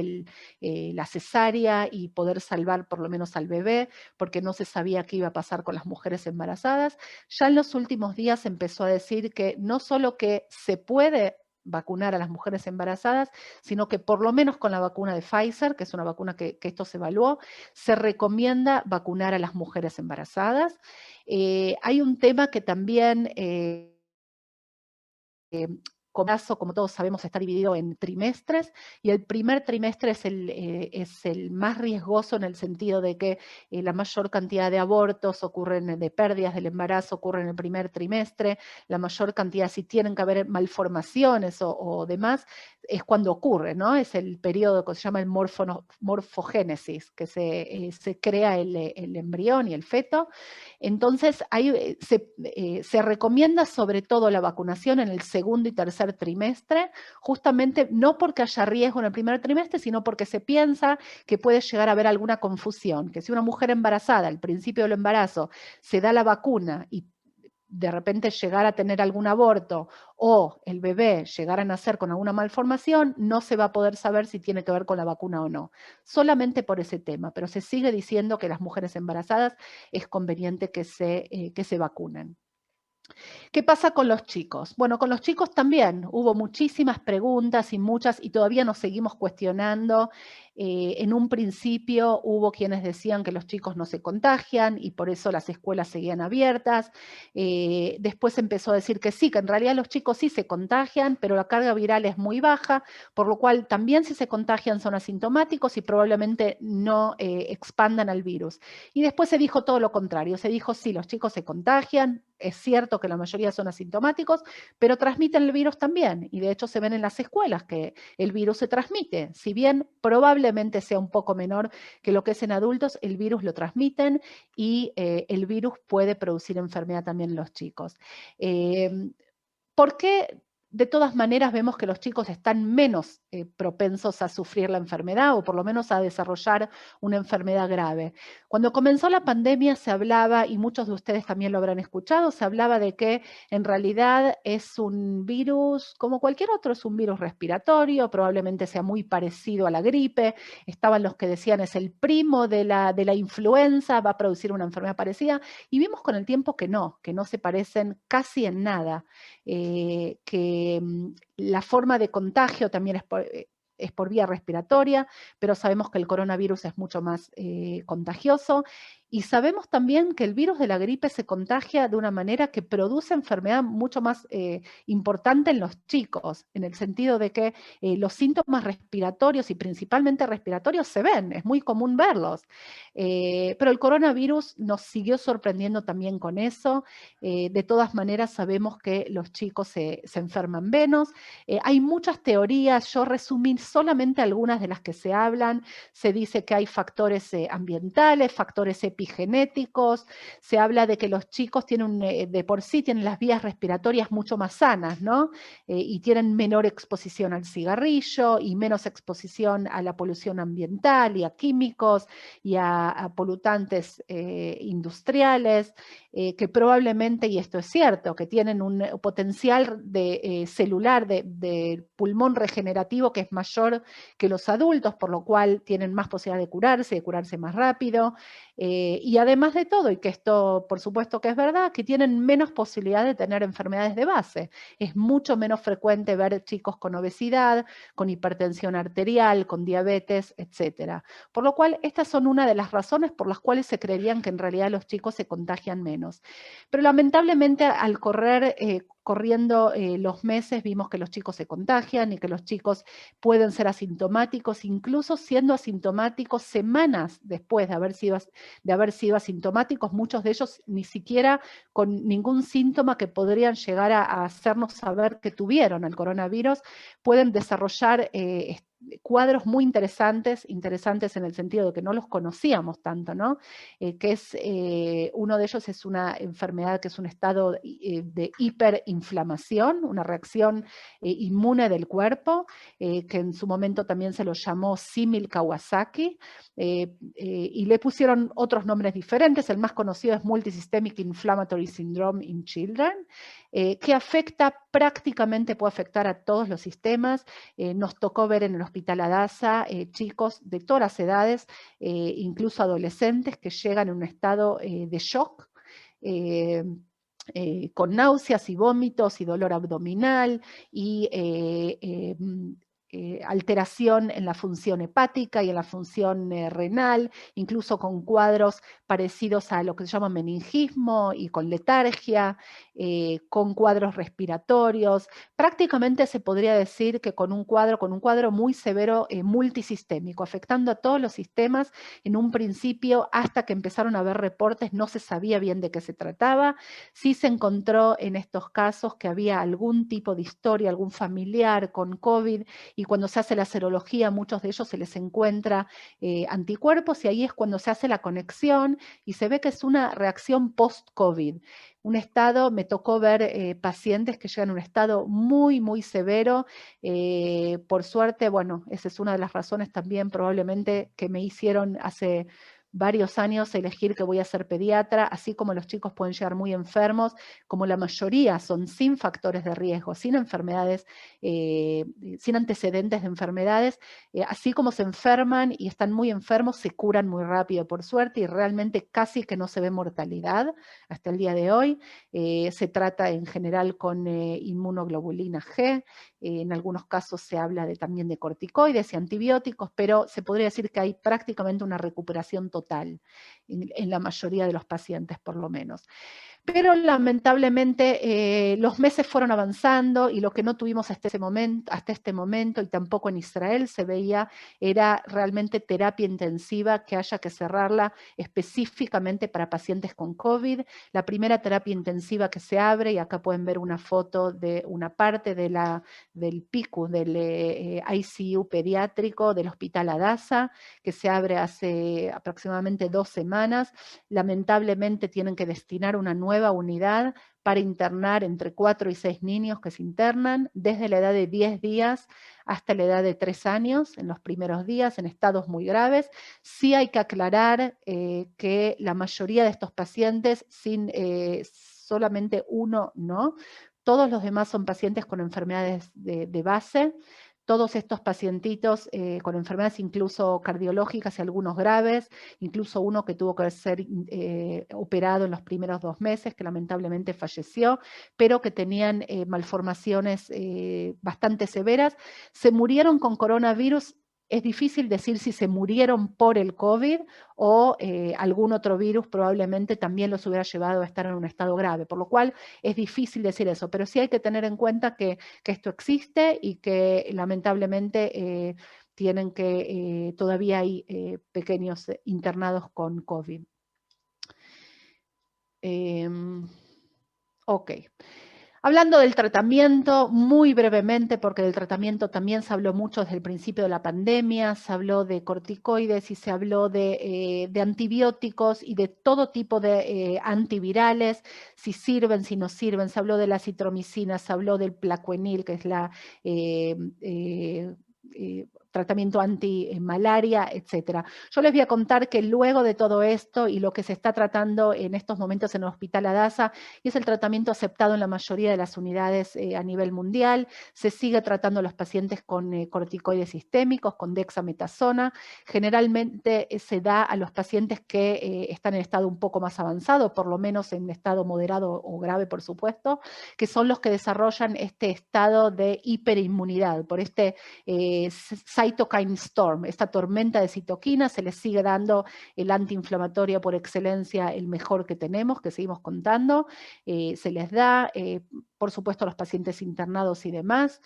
[SPEAKER 3] la cesárea y poder salvar por lo menos al bebé, porque no se sabía qué iba a pasar con las mujeres embarazadas. Ya en los últimos días se empezó a decir que no solo que se puede vacunar a las mujeres embarazadas, sino que por lo menos con la vacuna de Pfizer, que es una vacuna que esto se evaluó, se recomienda vacunar a las mujeres embarazadas. Hay un tema que también como todos sabemos, está dividido en trimestres, y el primer trimestre es el más riesgoso en el sentido de que la mayor cantidad de abortos ocurren, de pérdidas del embarazo ocurren en el primer trimestre, la mayor cantidad, si tienen que haber malformaciones o demás, es cuando ocurre, ¿no? Es el periodo que se llama el morfogénesis, que se crea el embrión y el feto. Entonces, se recomienda sobre todo la vacunación en el segundo y tercer trimestre, justamente no porque haya riesgo en el primer trimestre, sino porque se piensa que puede llegar a haber alguna confusión, que si una mujer embarazada al principio del embarazo se da la vacuna y de repente llegar a tener algún aborto o el bebé llegar a nacer con alguna malformación, no se va a poder saber si tiene que ver con la vacuna o no. Solamente por ese tema, pero se sigue diciendo que las mujeres embarazadas es conveniente que se vacunen. ¿Qué pasa con los chicos? Bueno, con los chicos también hubo muchísimas preguntas y todavía nos seguimos cuestionando. En un principio hubo quienes decían que los chicos no se contagian y por eso las escuelas seguían abiertas. Después empezó a decir que sí, que en realidad los chicos sí se contagian, pero la carga viral es muy baja, por lo cual también si se contagian son asintomáticos y probablemente no expandan al virus. Y después se dijo todo lo contrario, se dijo sí, los chicos se contagian, es cierto que la mayoría son asintomáticos, pero transmiten el virus también. Y de hecho se ven en las escuelas que el virus se transmite. Si bien probablemente sea un poco menor que lo que es en adultos, el virus lo transmiten y el virus puede producir enfermedad también en los chicos. ¿Por qué de todas maneras vemos que los chicos están menos propensos a sufrir la enfermedad o por lo menos a desarrollar una enfermedad grave? Cuando comenzó la pandemia se hablaba, y muchos de ustedes también lo habrán escuchado, se hablaba de que en realidad es un virus, como cualquier otro, es un virus respiratorio, probablemente sea muy parecido a la gripe. Estaban los que decían es el primo de la influenza, va a producir una enfermedad parecida, y vimos con el tiempo que no se parecen casi en nada. Que la forma de contagio también es por vía respiratoria, pero sabemos que el coronavirus es mucho más contagioso. Y sabemos también que el virus de la gripe se contagia de una manera que produce enfermedad mucho más importante en los chicos, en el sentido de que los síntomas respiratorios y principalmente respiratorios se ven, es muy común verlos. Pero el coronavirus nos siguió sorprendiendo también con eso. De todas maneras sabemos que los chicos se enferman menos. Hay muchas teorías, yo resumí solamente algunas de las que se hablan. Se dice que hay factores ambientales, factores epigenéticos, se habla de que los chicos tienen de por sí tienen las vías respiratorias mucho más sanas, ¿no? Y tienen menor exposición al cigarrillo y menos exposición a la polución ambiental y a químicos y a polutantes industriales, que probablemente, y esto es cierto, que tienen un potencial celular de pulmón regenerativo que es mayor que los adultos, por lo cual tienen más posibilidad de curarse más rápido. Y además de todo, y que esto por supuesto que es verdad, que tienen menos posibilidad de tener enfermedades de base. Es mucho menos frecuente ver chicos con obesidad, con hipertensión arterial, con diabetes, etc. Por lo cual, estas son una de las razones por las cuales se creerían que en realidad los chicos se contagian menos. Pero lamentablemente al corriendo los meses vimos que los chicos se contagian y que los chicos pueden ser asintomáticos, incluso siendo asintomáticos semanas después de haber sido asintomáticos, muchos de ellos ni siquiera con ningún síntoma que podrían llegar a hacernos saber que tuvieron el coronavirus, pueden desarrollar cuadros muy interesantes en el sentido de que no los conocíamos tanto, ¿no? Que es, uno de ellos es una enfermedad que es un estado de hiperinflamación, una reacción inmune del cuerpo, que en su momento también se lo llamó símil Kawasaki, y le pusieron otros nombres diferentes. El más conocido es Multisystemic Inflammatory Syndrome in Children, que prácticamente puede afectar a todos los sistemas. Nos tocó ver en el Hospital Hadassah chicos de todas las edades, incluso adolescentes que llegan en un estado de shock, con náuseas y vómitos y dolor abdominal y alteración en la función hepática y en la función renal, incluso con cuadros parecidos a lo que se llama meningismo y con letargia, con cuadros respiratorios. Prácticamente se podría decir que con un cuadro muy severo multisistémico, afectando a todos los sistemas. En un principio, hasta que empezaron a haber reportes, no se sabía bien de qué se trataba. Sí se encontró en estos casos que había algún tipo de historia, algún familiar con COVID, y cuando se hace la serología, a muchos de ellos se les encuentra anticuerpos, y ahí es cuando se hace la conexión y se ve que es una reacción post-COVID. Un estado, me tocó ver pacientes que llegan a un estado muy, muy severo. Por suerte, bueno, esa es una de las razones también probablemente que me hicieron hace varios años elegir que voy a ser pediatra, así como los chicos pueden llegar muy enfermos, como la mayoría son sin factores de riesgo, sin enfermedades, sin antecedentes de enfermedades, así como se enferman y están muy enfermos, se curan muy rápido, por suerte, y realmente casi que no se ve mortalidad hasta el día de hoy. Se trata en general con inmunoglobulina G, en algunos casos se habla también de corticoides y antibióticos, pero se podría decir que hay prácticamente una recuperación total en la mayoría de los pacientes, por lo menos. Pero lamentablemente los meses fueron avanzando y lo que no tuvimos hasta este momento y tampoco en Israel se veía era realmente terapia intensiva que haya que cerrarla específicamente para pacientes con COVID. La primera terapia intensiva que se abre, y acá pueden ver una foto de una parte del PICU, del ICU pediátrico del Hospital Hadassah, que se abre hace aproximadamente 2 semanas. Lamentablemente tienen que destinar una nueva unidad para internar entre 4 y 6 niños que se internan desde la edad de 10 días hasta la edad de 3 años, en los primeros días, en estados muy graves. Sí hay que aclarar que la mayoría de estos pacientes, solamente uno no, todos los demás son pacientes con enfermedades de base. Todos estos pacientitos con enfermedades incluso cardiológicas y algunos graves, incluso uno que tuvo que ser operado en los primeros 2 meses, que lamentablemente falleció, pero que tenían malformaciones bastante severas. Se murieron con coronavirus. Es difícil decir si se murieron por el COVID o algún otro virus probablemente también los hubiera llevado a estar en un estado grave, por lo cual es difícil decir eso, pero sí hay que tener en cuenta que esto existe y que lamentablemente tienen que, todavía hay pequeños internados con COVID. Ok. Hablando del tratamiento, muy brevemente, porque del tratamiento también se habló mucho desde el principio de la pandemia, se habló de corticoides y se habló de antibióticos y de todo tipo de antivirales, si sirven, si no sirven, se habló de la citromicina, se habló del plaquenil, que es la tratamiento anti-malaria, etc. Yo les voy a contar que luego de todo esto y lo que se está tratando en estos momentos en el Hospital Hadassah, y es el tratamiento aceptado en la mayoría de las unidades a nivel mundial, se sigue tratando a los pacientes con corticoides sistémicos, con dexametasona, generalmente se da a los pacientes que están en estado un poco más avanzado, por lo menos en estado moderado o grave, por supuesto, que son los que desarrollan este estado de hiperinmunidad, por este cytokine storm, esta tormenta de citoquinas. Se les sigue dando el antiinflamatorio por excelencia, el mejor que tenemos, que seguimos contando, se les da, por supuesto, a los pacientes internados y demás.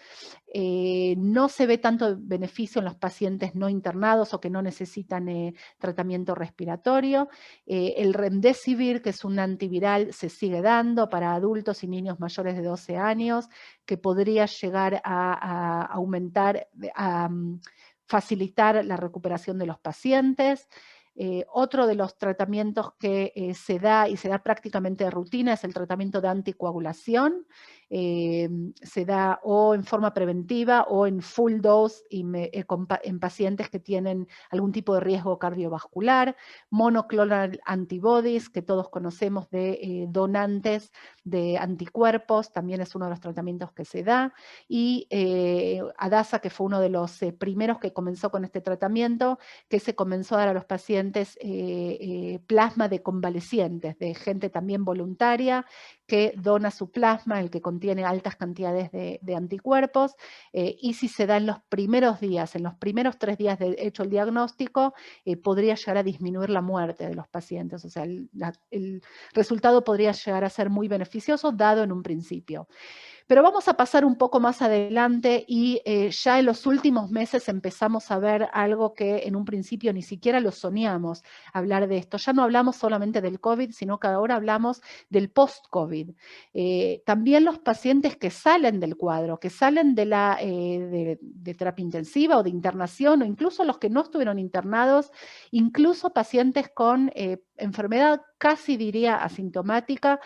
[SPEAKER 3] No se ve tanto beneficio en los pacientes no internados o que no necesitan tratamiento respiratorio. El remdesivir, que es un antiviral, se sigue dando para adultos y niños mayores de 12 años, que podría llegar a aumentar, a facilitar la recuperación de los pacientes. Otro de los tratamientos que se da y se da prácticamente de rutina es el tratamiento de anticoagulación. Se da o en forma preventiva o en full dose en pacientes que tienen algún tipo de riesgo cardiovascular. Monoclonal antibodies, que todos conocemos de donantes de anticuerpos, también es uno de los tratamientos que se da. Y Hadassah, que fue uno de los primeros que comenzó con este tratamiento, que se comenzó a dar a los pacientes plasma de convalecientes, de gente también voluntaria que dona su plasma, el que contiene altas cantidades de anticuerpos, y si se da en los primeros días, en los primeros 3 días de hecho el diagnóstico, podría llegar a disminuir la muerte de los pacientes. O sea, el resultado podría llegar a ser muy beneficioso dado en un principio. Pero vamos a pasar un poco más adelante y ya en los últimos meses empezamos a ver algo que en un principio ni siquiera lo soñamos, hablar de esto. Ya no hablamos solamente del COVID, sino que ahora hablamos del post-COVID. También los pacientes que salen del cuadro, que salen de terapia intensiva o de internación, o incluso los que no estuvieron internados, incluso pacientes con enfermedad casi diría asintomática,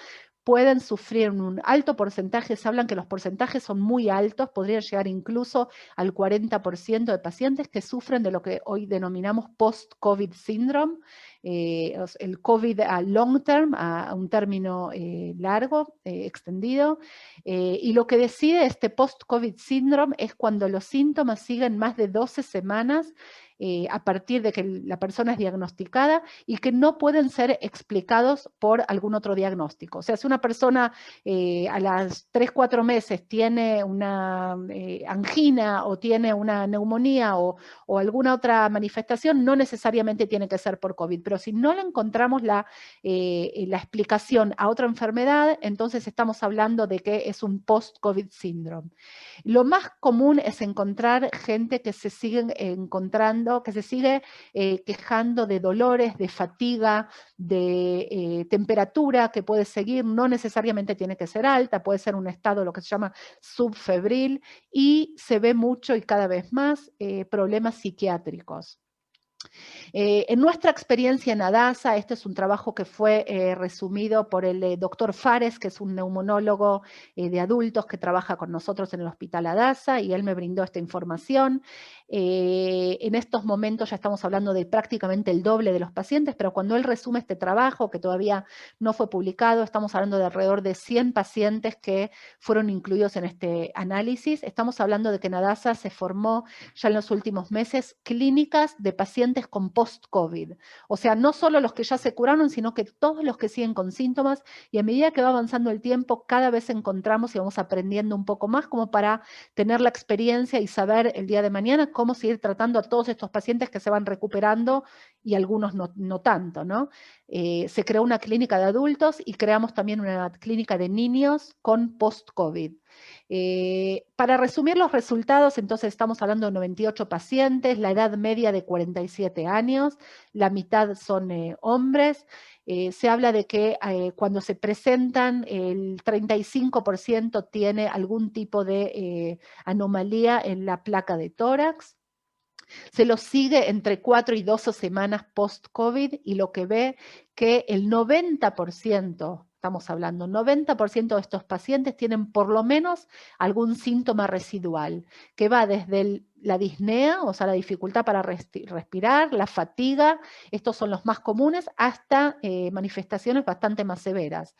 [SPEAKER 3] pueden sufrir un alto porcentaje, se hablan que los porcentajes son muy altos, podrían llegar incluso al 40% de pacientes que sufren de lo que hoy denominamos post-COVID syndrome, el COVID a long term, a un término largo, extendido, y lo que decide este post-COVID syndrome es cuando los síntomas siguen más de 12 semanas a partir de que la persona es diagnosticada y que no pueden ser explicados por algún otro diagnóstico. O sea, si una persona a las 3-4 meses tiene una angina o tiene una neumonía o alguna otra manifestación, no necesariamente tiene que ser por COVID, pero si no le encontramos la explicación a otra enfermedad, entonces estamos hablando de que es un post-COVID syndrome. Lo más común es encontrar gente que se sigue quejando de dolores, de fatiga, de temperatura que puede seguir, no necesariamente tiene que ser alta, puede ser un estado lo que se llama subfebril, y se ve mucho y cada vez más problemas psiquiátricos. En nuestra experiencia en Adasa, este es un trabajo que fue resumido por el doctor Fares, que es un neumonólogo de adultos que trabaja con nosotros en el Hospital Adasa, y él me brindó esta información. En estos momentos ya estamos hablando de prácticamente el doble de los pacientes, pero cuando él resume este trabajo, que todavía no fue publicado, estamos hablando de alrededor de 100 pacientes que fueron incluidos en este análisis. Estamos hablando de que en Adasa se formó ya en los últimos meses clínicas de pacientes con post-COVID. O sea, no solo los que ya se curaron, sino que todos los que siguen con síntomas, y a medida que va avanzando el tiempo, cada vez encontramos y vamos aprendiendo un poco más como para tener la experiencia y saber el día de mañana cómo seguir tratando a todos estos pacientes que se van recuperando y algunos no tanto, ¿no? Se creó una clínica de adultos y creamos también una clínica de niños con post-COVID. Para resumir los resultados, entonces estamos hablando de 98 pacientes, la edad media de 47 años, la mitad son hombres. Se habla de que cuando se presentan el 35% tiene algún tipo de anomalía en la placa de tórax. Se los sigue entre 4 y 12 semanas post-COVID y lo que ve que el 90%, estamos hablando, 90% de estos pacientes tienen por lo menos algún síntoma residual, que va desde la disnea, o sea, la dificultad para respirar, la fatiga, estos son los más comunes, hasta manifestaciones bastante más severas.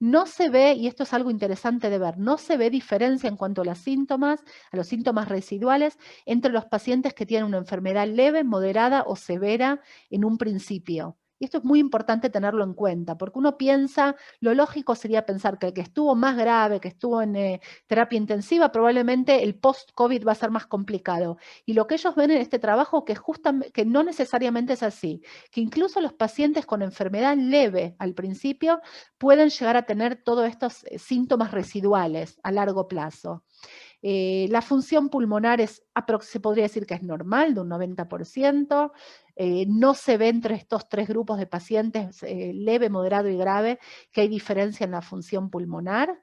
[SPEAKER 3] No se ve, y esto es algo interesante de ver, no se ve diferencia en cuanto a los síntomas residuales entre los pacientes que tienen una enfermedad leve, moderada o severa en un principio. Y esto es muy importante tenerlo en cuenta, porque uno piensa, lo lógico sería pensar que el que estuvo más grave, que estuvo en terapia intensiva, probablemente el post-COVID va a ser más complicado. Y lo que ellos ven en este trabajo que no necesariamente es así, que incluso los pacientes con enfermedad leve al principio pueden llegar a tener todos estos síntomas residuales a largo plazo. La función pulmonar se podría decir que es normal, de un 90%. No se ve entre estos tres grupos de pacientes, leve, moderado y grave, que hay diferencia en la función pulmonar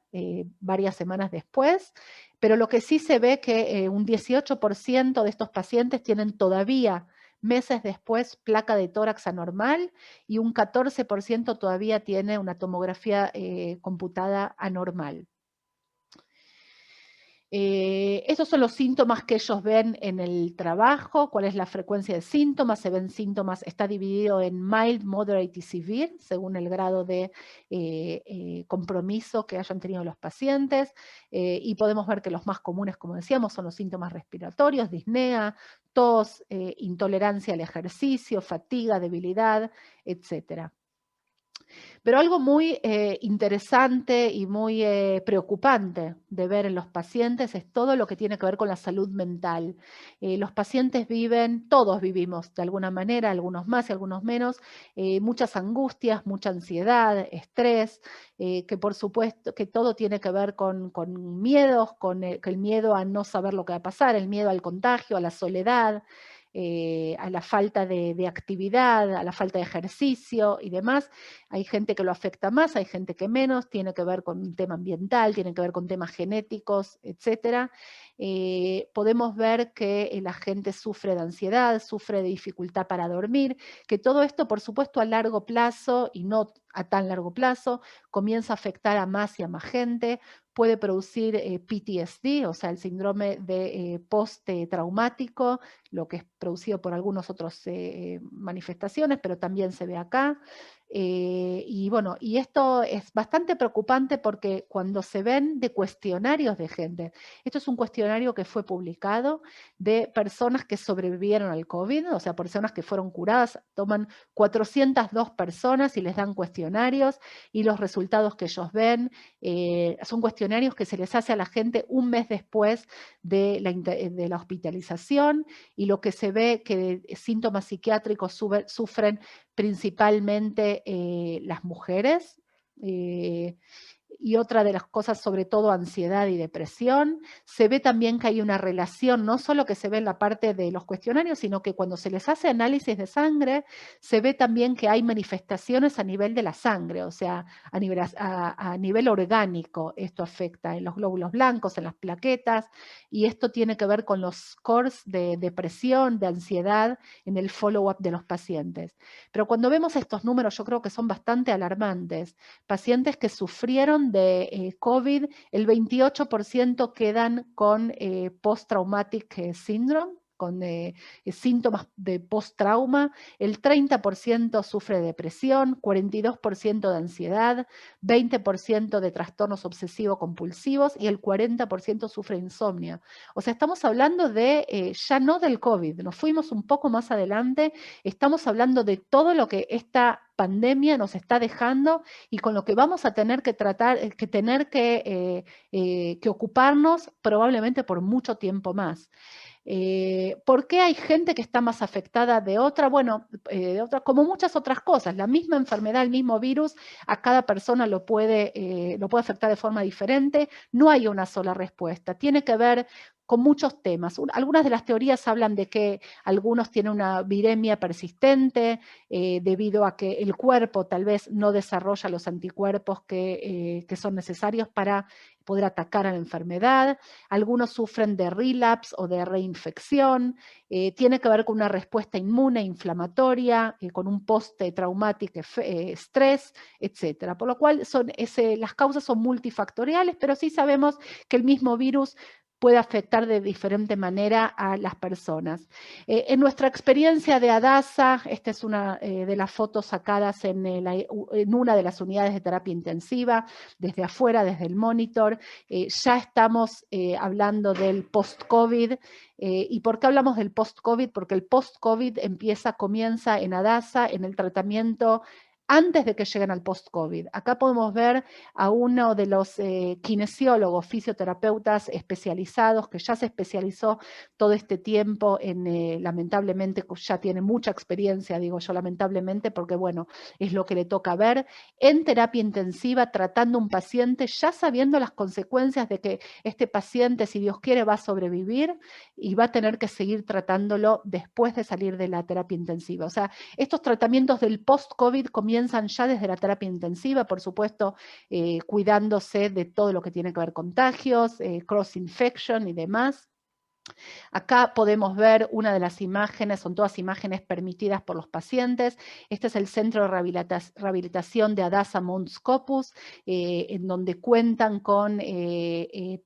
[SPEAKER 3] varias semanas después. Pero lo que sí se ve que un 18% de estos pacientes tienen todavía meses después placa de tórax anormal y un 14% todavía tiene una tomografía computada anormal. Esos son los síntomas que ellos ven en el trabajo, cuál es la frecuencia de síntomas, se ven síntomas, está dividido en mild, moderate y severe, según el grado de compromiso que hayan tenido los pacientes, y podemos ver que los más comunes, como decíamos, son los síntomas respiratorios, disnea, tos, intolerancia al ejercicio, fatiga, debilidad, etc. Pero algo muy interesante y muy preocupante de ver en los pacientes es todo lo que tiene que ver con la salud mental. Los pacientes todos vivimos de alguna manera, algunos más y algunos menos, muchas angustias, mucha ansiedad, estrés, que por supuesto que todo tiene que ver con miedos, con el miedo a no saber lo que va a pasar, el miedo al contagio, a la soledad, a la falta de actividad, a la falta de ejercicio y demás. Hay gente que lo afecta más, hay gente que menos, tiene que ver con un tema ambiental, tiene que ver con temas genéticos, etc. Podemos ver que la gente sufre de ansiedad, sufre de dificultad para dormir, que todo esto, por supuesto, a largo plazo y no a tan largo plazo, comienza a afectar a más y a más gente, puede producir PTSD, o sea, el síndrome de post-traumático, lo que es producido por algunas otras manifestaciones, pero también se ve acá. Y bueno, y esto es bastante preocupante porque cuando se ven de cuestionarios de gente, esto es un cuestionario que fue publicado de personas que sobrevivieron al COVID, o sea, personas que fueron curadas, toman 402 personas y les dan cuestionarios y los resultados que ellos ven son cuestionarios que se les hace a la gente un mes después de la hospitalización y lo que se ve que síntomas psiquiátricos sufren principalmente las mujeres. Y otra de las cosas, sobre todo ansiedad y depresión. Se ve también que hay una relación, no solo que se ve en la parte de los cuestionarios, sino que cuando se les hace análisis de sangre, se ve también que hay manifestaciones a nivel de la sangre, o sea, a nivel orgánico esto afecta en los glóbulos blancos, en las plaquetas, y esto tiene que ver con los scores de depresión, de ansiedad en el follow-up de los pacientes. Pero cuando vemos estos números, yo creo que son bastante alarmantes. Pacientes que sufrieron de COVID, el 28% quedan con post-traumatic syndrome, con síntomas de post-trauma, el 30% sufre de depresión, 42% de ansiedad, 20% de trastornos obsesivo-compulsivos y el 40% sufre insomnio. O sea, estamos hablando de ya no del COVID, nos fuimos un poco más adelante, estamos hablando de todo lo que esta pandemia nos está dejando y con lo que vamos a tener que tratar, que ocuparnos probablemente por mucho tiempo más. ¿Por qué hay gente que está más afectada de otra? Bueno, como muchas otras cosas, la misma enfermedad, el mismo virus, a cada persona lo puede afectar de forma diferente, no hay una sola respuesta, tiene que ver con muchos temas. Algunas de las teorías hablan de que algunos tienen una viremia persistente debido a que el cuerpo tal vez no desarrolla los anticuerpos que son necesarios para poder atacar a la enfermedad. Algunos sufren de relapse o de reinfección. Tiene que ver con una respuesta inmune, inflamatoria, con un post-traumático estrés, etc. Por lo cual las causas son multifactoriales, pero sí sabemos que el mismo virus puede afectar de diferente manera a las personas. En nuestra experiencia de Hadassah, esta es una de las fotos sacadas en una de las unidades de terapia intensiva, desde afuera, desde el monitor. Ya estamos hablando del post-COVID. ¿Y por qué hablamos del post-COVID? Porque el post-COVID comienza en Hadassah, en el tratamiento antes de que lleguen al post-COVID. Acá podemos ver a uno de los kinesiólogos, fisioterapeutas especializados, que ya se especializó todo este tiempo lamentablemente, ya tiene mucha experiencia, digo yo lamentablemente, porque bueno, es lo que le toca ver, en terapia intensiva, tratando un paciente, ya sabiendo las consecuencias de que este paciente, si Dios quiere, va a sobrevivir y va a tener que seguir tratándolo después de salir de la terapia intensiva. O sea, estos tratamientos del post-COVID comienzan ya desde la terapia intensiva, por supuesto, cuidándose de todo lo que tiene que ver contagios, cross-infection y demás. Acá podemos ver una de las imágenes, son todas imágenes permitidas por los pacientes. Este es el Centro de Rehabilitación de Hadassah Mount Scopus, en donde cuentan con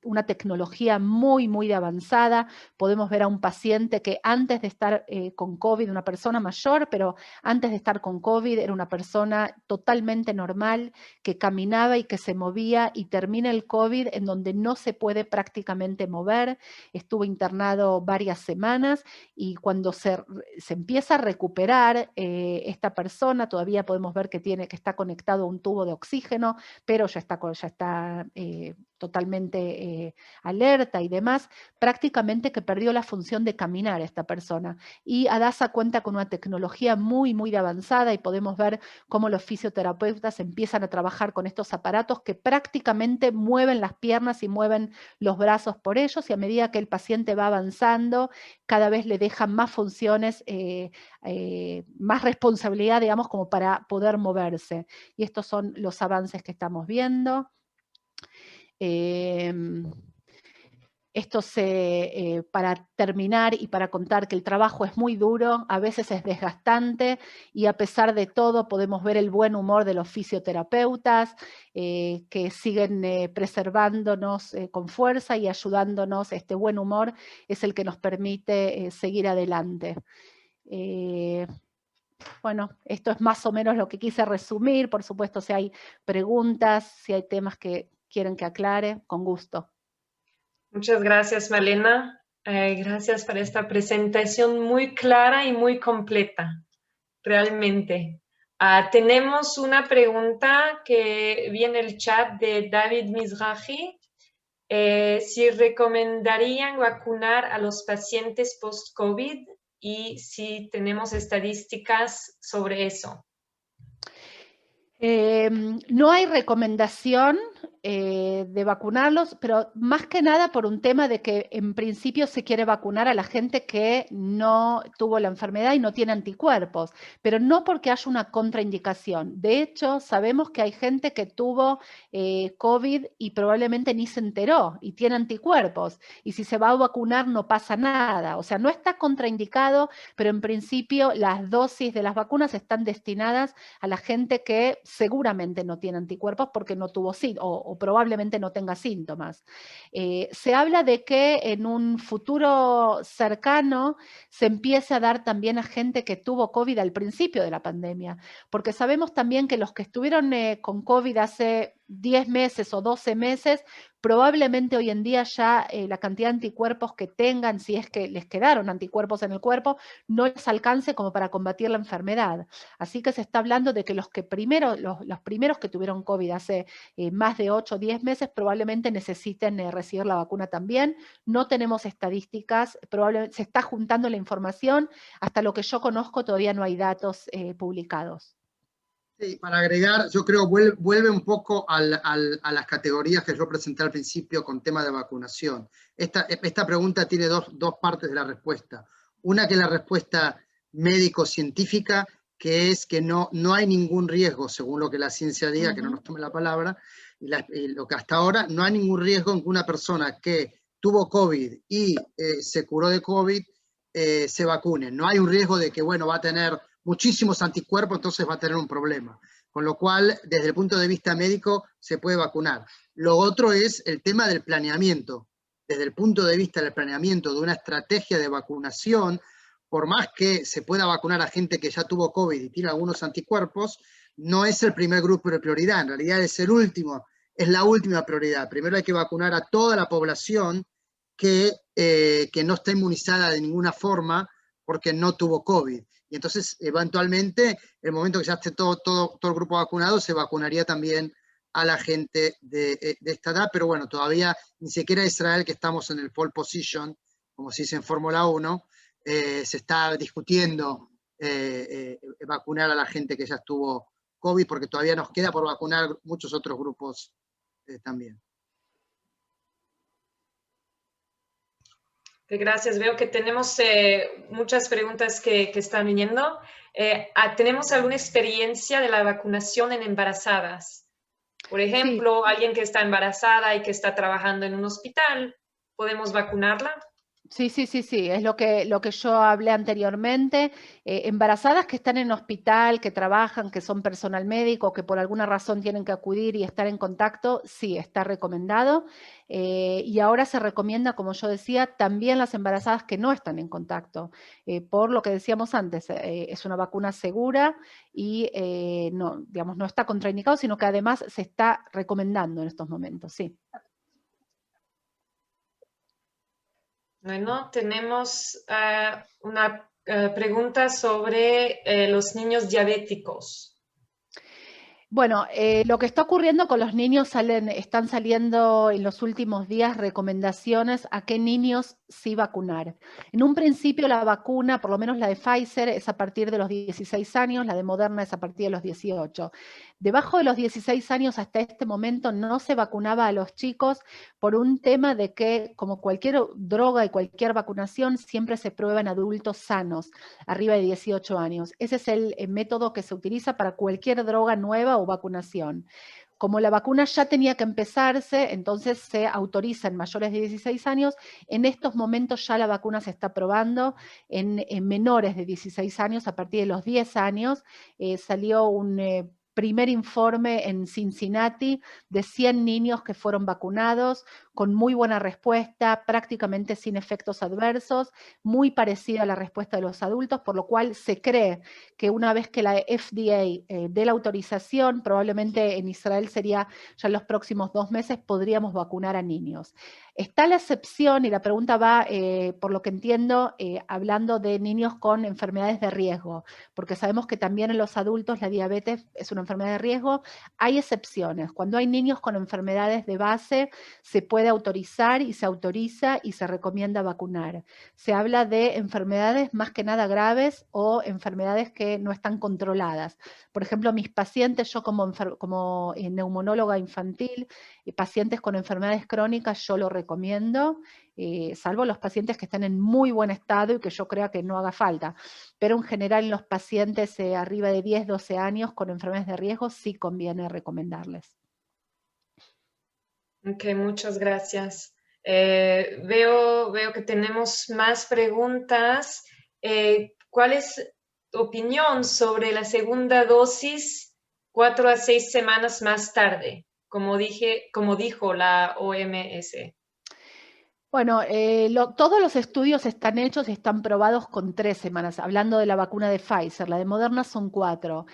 [SPEAKER 3] una tecnología muy, muy avanzada. Podemos ver a un paciente que antes de estar con COVID, una persona mayor, pero antes de estar con COVID era una persona totalmente normal, que caminaba y que se movía, y termina el COVID en donde no se puede prácticamente mover. Estuvo internado varias semanas y cuando se empieza a recuperar esta persona, todavía podemos ver que está conectado a un tubo de oxígeno, pero ya está totalmente alerta y demás, prácticamente que perdió la función de caminar esta persona. Y Hadassah cuenta con una tecnología muy, muy avanzada y podemos ver cómo los fisioterapeutas empiezan a trabajar con estos aparatos que prácticamente mueven las piernas y mueven los brazos por ellos, y a medida que el paciente va avanzando, cada vez le dejan más funciones, más responsabilidad, digamos, como para poder moverse. Y estos son los avances que estamos viendo. Esto para terminar y para contar que el trabajo es muy duro, a veces es desgastante y a pesar de todo podemos ver el buen humor de los fisioterapeutas que siguen preservándonos con fuerza y ayudándonos. Este buen humor es el que nos permite seguir adelante. Bueno, esto es más o menos lo que quise resumir. Por supuesto, si hay preguntas, si hay temas que quieren que aclare, con gusto.
[SPEAKER 4] Muchas gracias, Malena. Gracias por esta presentación muy clara y muy completa, realmente. Tenemos una pregunta que viene en el chat de David Mizrahi. Si recomendarían vacunar a los pacientes post-COVID y si tenemos estadísticas sobre eso.
[SPEAKER 3] No hay recomendación de vacunarlos, pero más que nada por un tema de que en principio se quiere vacunar a la gente que no tuvo la enfermedad y no tiene anticuerpos, pero no porque haya una contraindicación. De hecho, sabemos que hay gente que tuvo COVID y probablemente ni se enteró y tiene anticuerpos, y si se va a vacunar no pasa nada. O sea, no está contraindicado, pero en principio las dosis de las vacunas están destinadas a la gente que seguramente no tiene anticuerpos porque no tuvo o probablemente no tenga síntomas. Se habla de que en un futuro cercano se empiece a dar también a gente que tuvo COVID al principio de la pandemia, porque sabemos también que los que estuvieron con COVID hace 10 meses o 12 meses, probablemente hoy en día ya la cantidad de anticuerpos que tengan, si es que les quedaron anticuerpos en el cuerpo, no les alcance como para combatir la enfermedad. Así que se está hablando de que los primeros que tuvieron COVID hace más de 8 o 10 meses probablemente necesiten recibir la vacuna también. No tenemos estadísticas, probablemente se está juntando la información. Hasta lo que yo conozco todavía no hay datos publicados.
[SPEAKER 2] Sí, para agregar, yo creo vuelve un poco a las categorías que yo presenté al principio con tema de vacunación. Esta pregunta tiene dos partes de la respuesta. Una que es la respuesta médico-científica, que es que no hay ningún riesgo, según lo que la ciencia diga, que no nos tome la palabra, y lo que hasta ahora, no hay ningún riesgo en que una persona que tuvo COVID y se curó de COVID se vacune. No hay un riesgo de que, bueno, va a tener muchísimos anticuerpos, entonces va a tener un problema. Con lo cual, desde el punto de vista médico, se puede vacunar. Lo otro es el tema del planeamiento. Desde el punto de vista del planeamiento de una estrategia de vacunación, por más que se pueda vacunar a gente que ya tuvo COVID y tiene algunos anticuerpos, no es el primer grupo de prioridad, en realidad es el último, es la última prioridad. Primero hay que vacunar a toda la población que no está inmunizada de ninguna forma porque no tuvo COVID. Y entonces, eventualmente, el momento que ya esté todo el grupo vacunado, se vacunaría también a la gente de esta edad, pero bueno, todavía ni siquiera Israel, que estamos en el pole position, como se dice en Fórmula 1, se está discutiendo vacunar a la gente que ya estuvo COVID, porque todavía nos queda por vacunar muchos otros grupos también.
[SPEAKER 4] Gracias. Veo que tenemos muchas preguntas que están viniendo. ¿Tenemos alguna experiencia de la vacunación en embarazadas? Por ejemplo, sí. Alguien que está embarazada y que está trabajando en un hospital, ¿podemos vacunarla?
[SPEAKER 3] Sí, es lo que yo hablé anteriormente. Embarazadas que están en hospital, que trabajan, que son personal médico, que por alguna razón tienen que acudir y estar en contacto, sí, está recomendado. Y ahora se recomienda, como yo decía, también las embarazadas que no están en contacto. Por lo que decíamos antes, es una vacuna segura y no está contraindicado, sino que además se está recomendando en estos momentos, sí.
[SPEAKER 4] Bueno, tenemos una pregunta sobre los niños diabéticos.
[SPEAKER 3] Bueno, lo que está ocurriendo con los niños, están saliendo en los últimos días recomendaciones a qué niños sí vacunar. En un principio la vacuna, por lo menos la de Pfizer, es a partir de los 16 años, la de Moderna es a partir de los 18. Debajo de los 16 años hasta este momento no se vacunaba a los chicos por un tema de que, como cualquier droga y cualquier vacunación, siempre se prueba en adultos sanos, arriba de 18 años. Ese es el método que se utiliza para cualquier droga nueva o vacunación. como la vacuna ya tenía que empezarse, entonces se autoriza en mayores de 16 años. En estos momentos ya la vacuna se está probando en menores de 16 años, a partir de los 10 años. Salió un primer informe en Cincinnati de 100 niños que fueron vacunados con muy buena respuesta, prácticamente sin efectos adversos, muy parecida a la respuesta de los adultos, por lo cual se cree que una vez que la FDA dé la autorización, probablemente en Israel sería ya en los próximos 2 meses, podríamos vacunar a niños. Está la excepción, y la pregunta va, por lo que entiendo, hablando de niños con enfermedades de riesgo, porque sabemos que también en los adultos la diabetes es una enfermedad de riesgo. Hay excepciones. Cuando hay niños con enfermedades de base, se puede autorizar y se autoriza y se recomienda vacunar. Se habla de enfermedades más que nada graves o enfermedades que no están controladas. Por ejemplo, mis pacientes, yo como neumonóloga infantil, pacientes con enfermedades crónicas, yo lo recomiendo, salvo los pacientes que estén en muy buen estado y que yo crea que no haga falta. Pero en general en los pacientes arriba de 10, 12 años con enfermedades de riesgo sí conviene recomendarles.
[SPEAKER 4] Ok, muchas gracias. Veo que tenemos más preguntas. ¿Cuál es tu opinión sobre la segunda dosis 4 a 6 semanas más tarde, como dijo la OMS?
[SPEAKER 3] Bueno, todos los estudios están hechos y están probados con 3 semanas, hablando de la vacuna de Pfizer, la de Moderna son 4.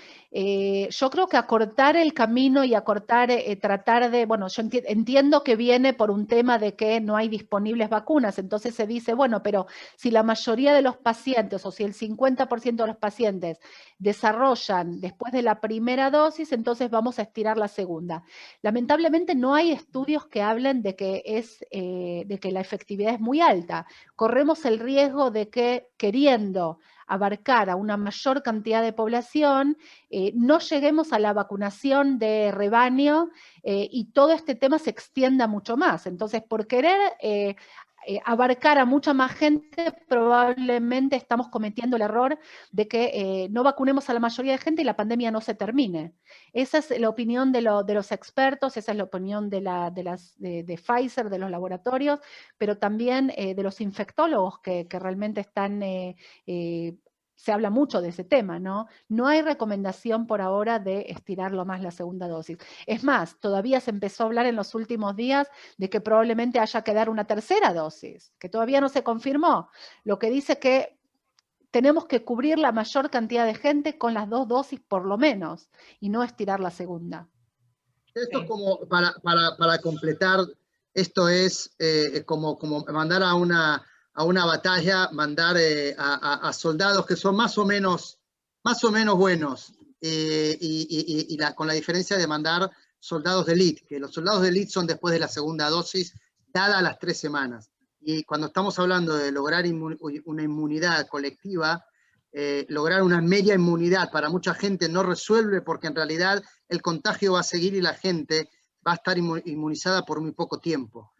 [SPEAKER 3] Yo creo que acortar el camino y acortar, tratar de, bueno, yo entiendo que viene por un tema de que no hay disponibles vacunas, entonces se dice, bueno, pero si la mayoría de los pacientes o si el 50% de los pacientes desarrollan después de la primera dosis, entonces vamos a estirar la segunda. Lamentablemente no hay estudios que hablen de que la efectividad es muy alta. Corremos el riesgo de que, queriendo abarcar a una mayor cantidad de población, no lleguemos a la vacunación de rebaño y todo este tema se extienda mucho más. Entonces, por querer abarcar a mucha más gente, probablemente estamos cometiendo el error de que no vacunemos a la mayoría de gente y la pandemia no se termine. Esa es la opinión de los expertos, esa es la opinión de Pfizer, de los laboratorios, pero también de los infectólogos que realmente están... se habla mucho de ese tema, ¿no? No hay recomendación por ahora de estirarlo más la segunda dosis. Es más, todavía se empezó a hablar en los últimos días de que probablemente haya que dar una tercera dosis, que todavía no se confirmó, lo que dice que tenemos que cubrir la mayor cantidad de gente con las 2 dosis por lo menos, y no estirar la segunda.
[SPEAKER 2] Esto es como para completar, esto es como mandar a una batalla, mandar a soldados que son más o menos buenos, con la diferencia de mandar soldados de élite, que los soldados de élite son después de la segunda dosis, dada las 3 semanas. Y cuando estamos hablando de lograr una inmunidad colectiva, lograr una media inmunidad para mucha gente no resuelve, porque en realidad el contagio va a seguir y la gente va a estar inmunizada por muy poco tiempo.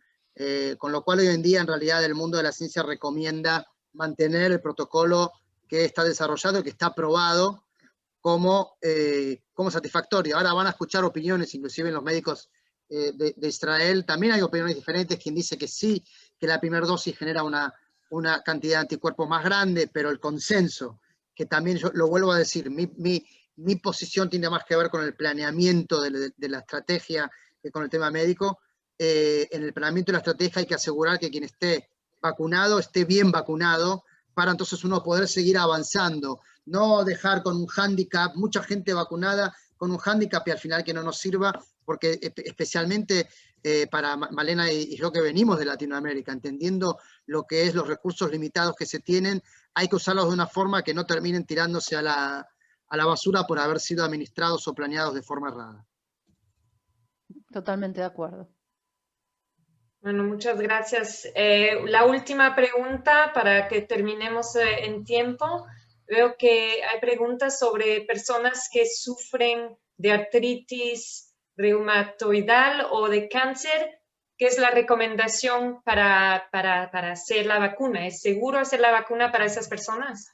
[SPEAKER 2] Con lo cual hoy en día en realidad el mundo de la ciencia recomienda mantener el protocolo que está desarrollado, que está aprobado como satisfactorio. Ahora van a escuchar opiniones, inclusive en los médicos de Israel, también hay opiniones diferentes, quien dice que sí, que la primera dosis genera una cantidad de anticuerpos más grande, pero el consenso, que también yo lo vuelvo a decir, mi posición tiene más que ver con el planeamiento de la estrategia que con el tema médico. En el planeamiento de la estrategia hay que asegurar que quien esté vacunado esté bien vacunado, para entonces uno poder seguir avanzando, no dejar con un hándicap, mucha gente vacunada con un hándicap y al final que no nos sirva, porque especialmente para Malena y yo que venimos de Latinoamérica, entendiendo lo que es los recursos limitados que se tienen, hay que usarlos de una forma que no terminen tirándose a la basura por haber sido administrados o planeados de forma errada.
[SPEAKER 3] Totalmente de acuerdo.
[SPEAKER 4] Bueno, muchas gracias. La última pregunta para que terminemos en tiempo. Veo que hay preguntas sobre personas que sufren de artritis reumatoidal o de cáncer. ¿Qué es la recomendación para hacer la vacuna? ¿Es seguro hacer la vacuna para esas personas?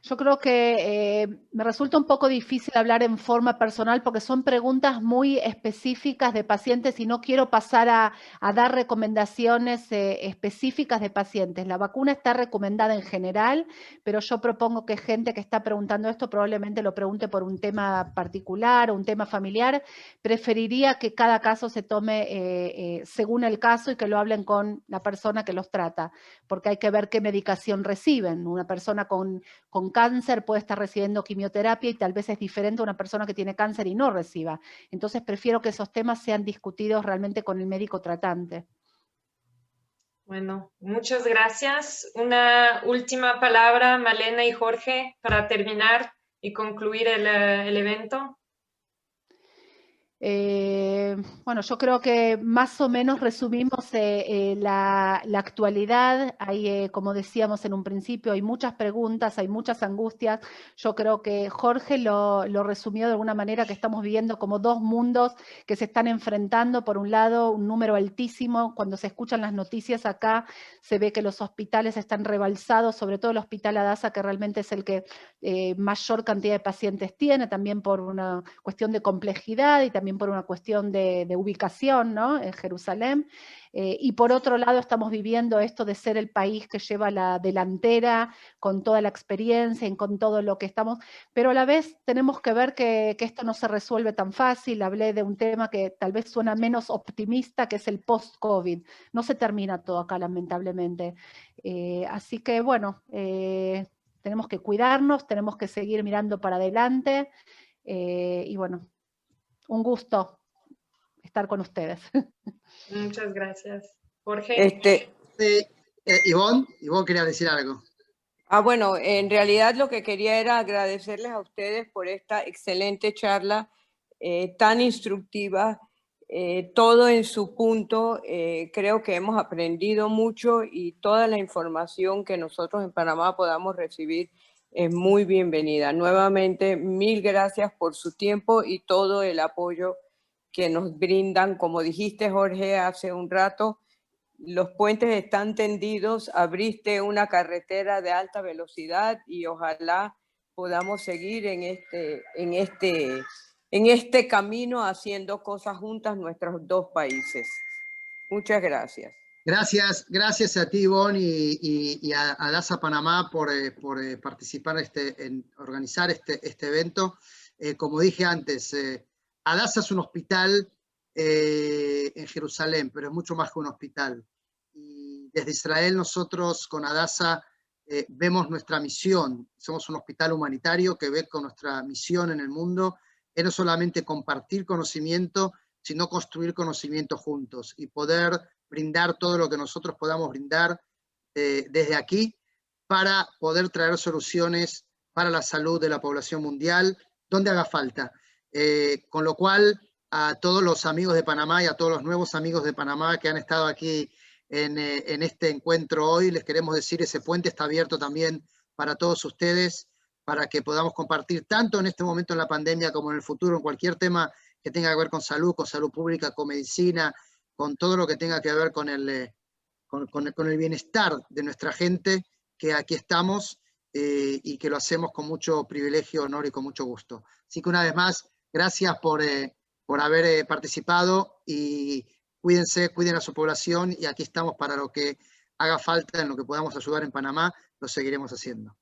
[SPEAKER 3] Yo creo que me resulta un poco difícil hablar en forma personal porque son preguntas muy específicas de pacientes y no quiero pasar a dar recomendaciones específicas de pacientes. La vacuna está recomendada en general, pero yo propongo que gente que está preguntando esto probablemente lo pregunte por un tema particular o un tema familiar. Preferiría que cada caso se tome según el caso y que lo hablen con la persona que los trata, porque hay que ver qué medicación reciben. Una persona con cáncer puede estar recibiendo quimioterapia y tal vez es diferente a una persona que tiene cáncer y no reciba. Entonces prefiero que esos temas sean discutidos realmente con el médico tratante.
[SPEAKER 4] Bueno, muchas gracias. Una última palabra, Malena y Jorge, para terminar y concluir el evento.
[SPEAKER 3] Bueno, yo creo que más o menos resumimos la actualidad. Hay, como decíamos en un principio, hay muchas preguntas, hay muchas angustias. Yo creo que Jorge lo resumió de alguna manera, que estamos viviendo como dos mundos que se están enfrentando. Por un lado, un número altísimo. Cuando se escuchan las noticias acá, se ve que los hospitales están rebalsados, sobre todo el Hospital Hadassah, que realmente es el que mayor cantidad de pacientes tiene, también por una cuestión de complejidad y también por una cuestión de ubicación, ¿no? En Jerusalén. Y por otro lado estamos viviendo esto de ser el país que lleva la delantera con toda la experiencia y con todo lo que estamos, pero a la vez tenemos que ver que esto no se resuelve tan fácil. Hablé de un tema que tal vez suena menos optimista, que es el post-COVID. No se termina todo acá, lamentablemente. Así que bueno, tenemos que cuidarnos, tenemos que seguir mirando para adelante y bueno, un gusto estar con ustedes.
[SPEAKER 4] Muchas gracias. Jorge.
[SPEAKER 2] Ivonne quería decir algo.
[SPEAKER 1] Bueno, en realidad lo que quería era agradecerles a ustedes por esta excelente charla tan instructiva, todo en su punto. Creo que hemos aprendido mucho y toda la información que nosotros en Panamá podamos recibir es muy bienvenida. Nuevamente, mil gracias por su tiempo y todo el apoyo que nos brindan. Como dijiste, Jorge, hace un rato, los puentes están tendidos, abriste una carretera de alta velocidad y ojalá podamos seguir en este camino haciendo cosas juntas nuestros dos países. Muchas gracias.
[SPEAKER 2] Gracias a ti, Ivonne, y a Hadassah Panamá por participar en organizar este evento. Como dije antes, Hadassah es un hospital en Jerusalén, pero es mucho más que un hospital. Y desde Israel nosotros con Hadassah vemos nuestra misión. Somos un hospital humanitario que ve con nuestra misión en el mundo es no solamente compartir conocimiento, sino construir conocimiento juntos y poder brindar todo lo que nosotros podamos brindar desde aquí para poder traer soluciones para la salud de la población mundial donde haga falta. Con lo cual, a todos los amigos de Panamá y a todos los nuevos amigos de Panamá que han estado aquí en este encuentro hoy, les queremos decir, ese puente está abierto también para todos ustedes, para que podamos compartir tanto en este momento en la pandemia como en el futuro, en cualquier tema que tenga que ver con salud pública, con medicina, con todo lo que tenga que ver con el bienestar de nuestra gente, que aquí estamos y que lo hacemos con mucho privilegio, honor y con mucho gusto. Así que una vez más, gracias por haber participado y cuídense, cuiden a su población y aquí estamos para lo que haga falta, en lo que podamos ayudar en Panamá, lo seguiremos haciendo.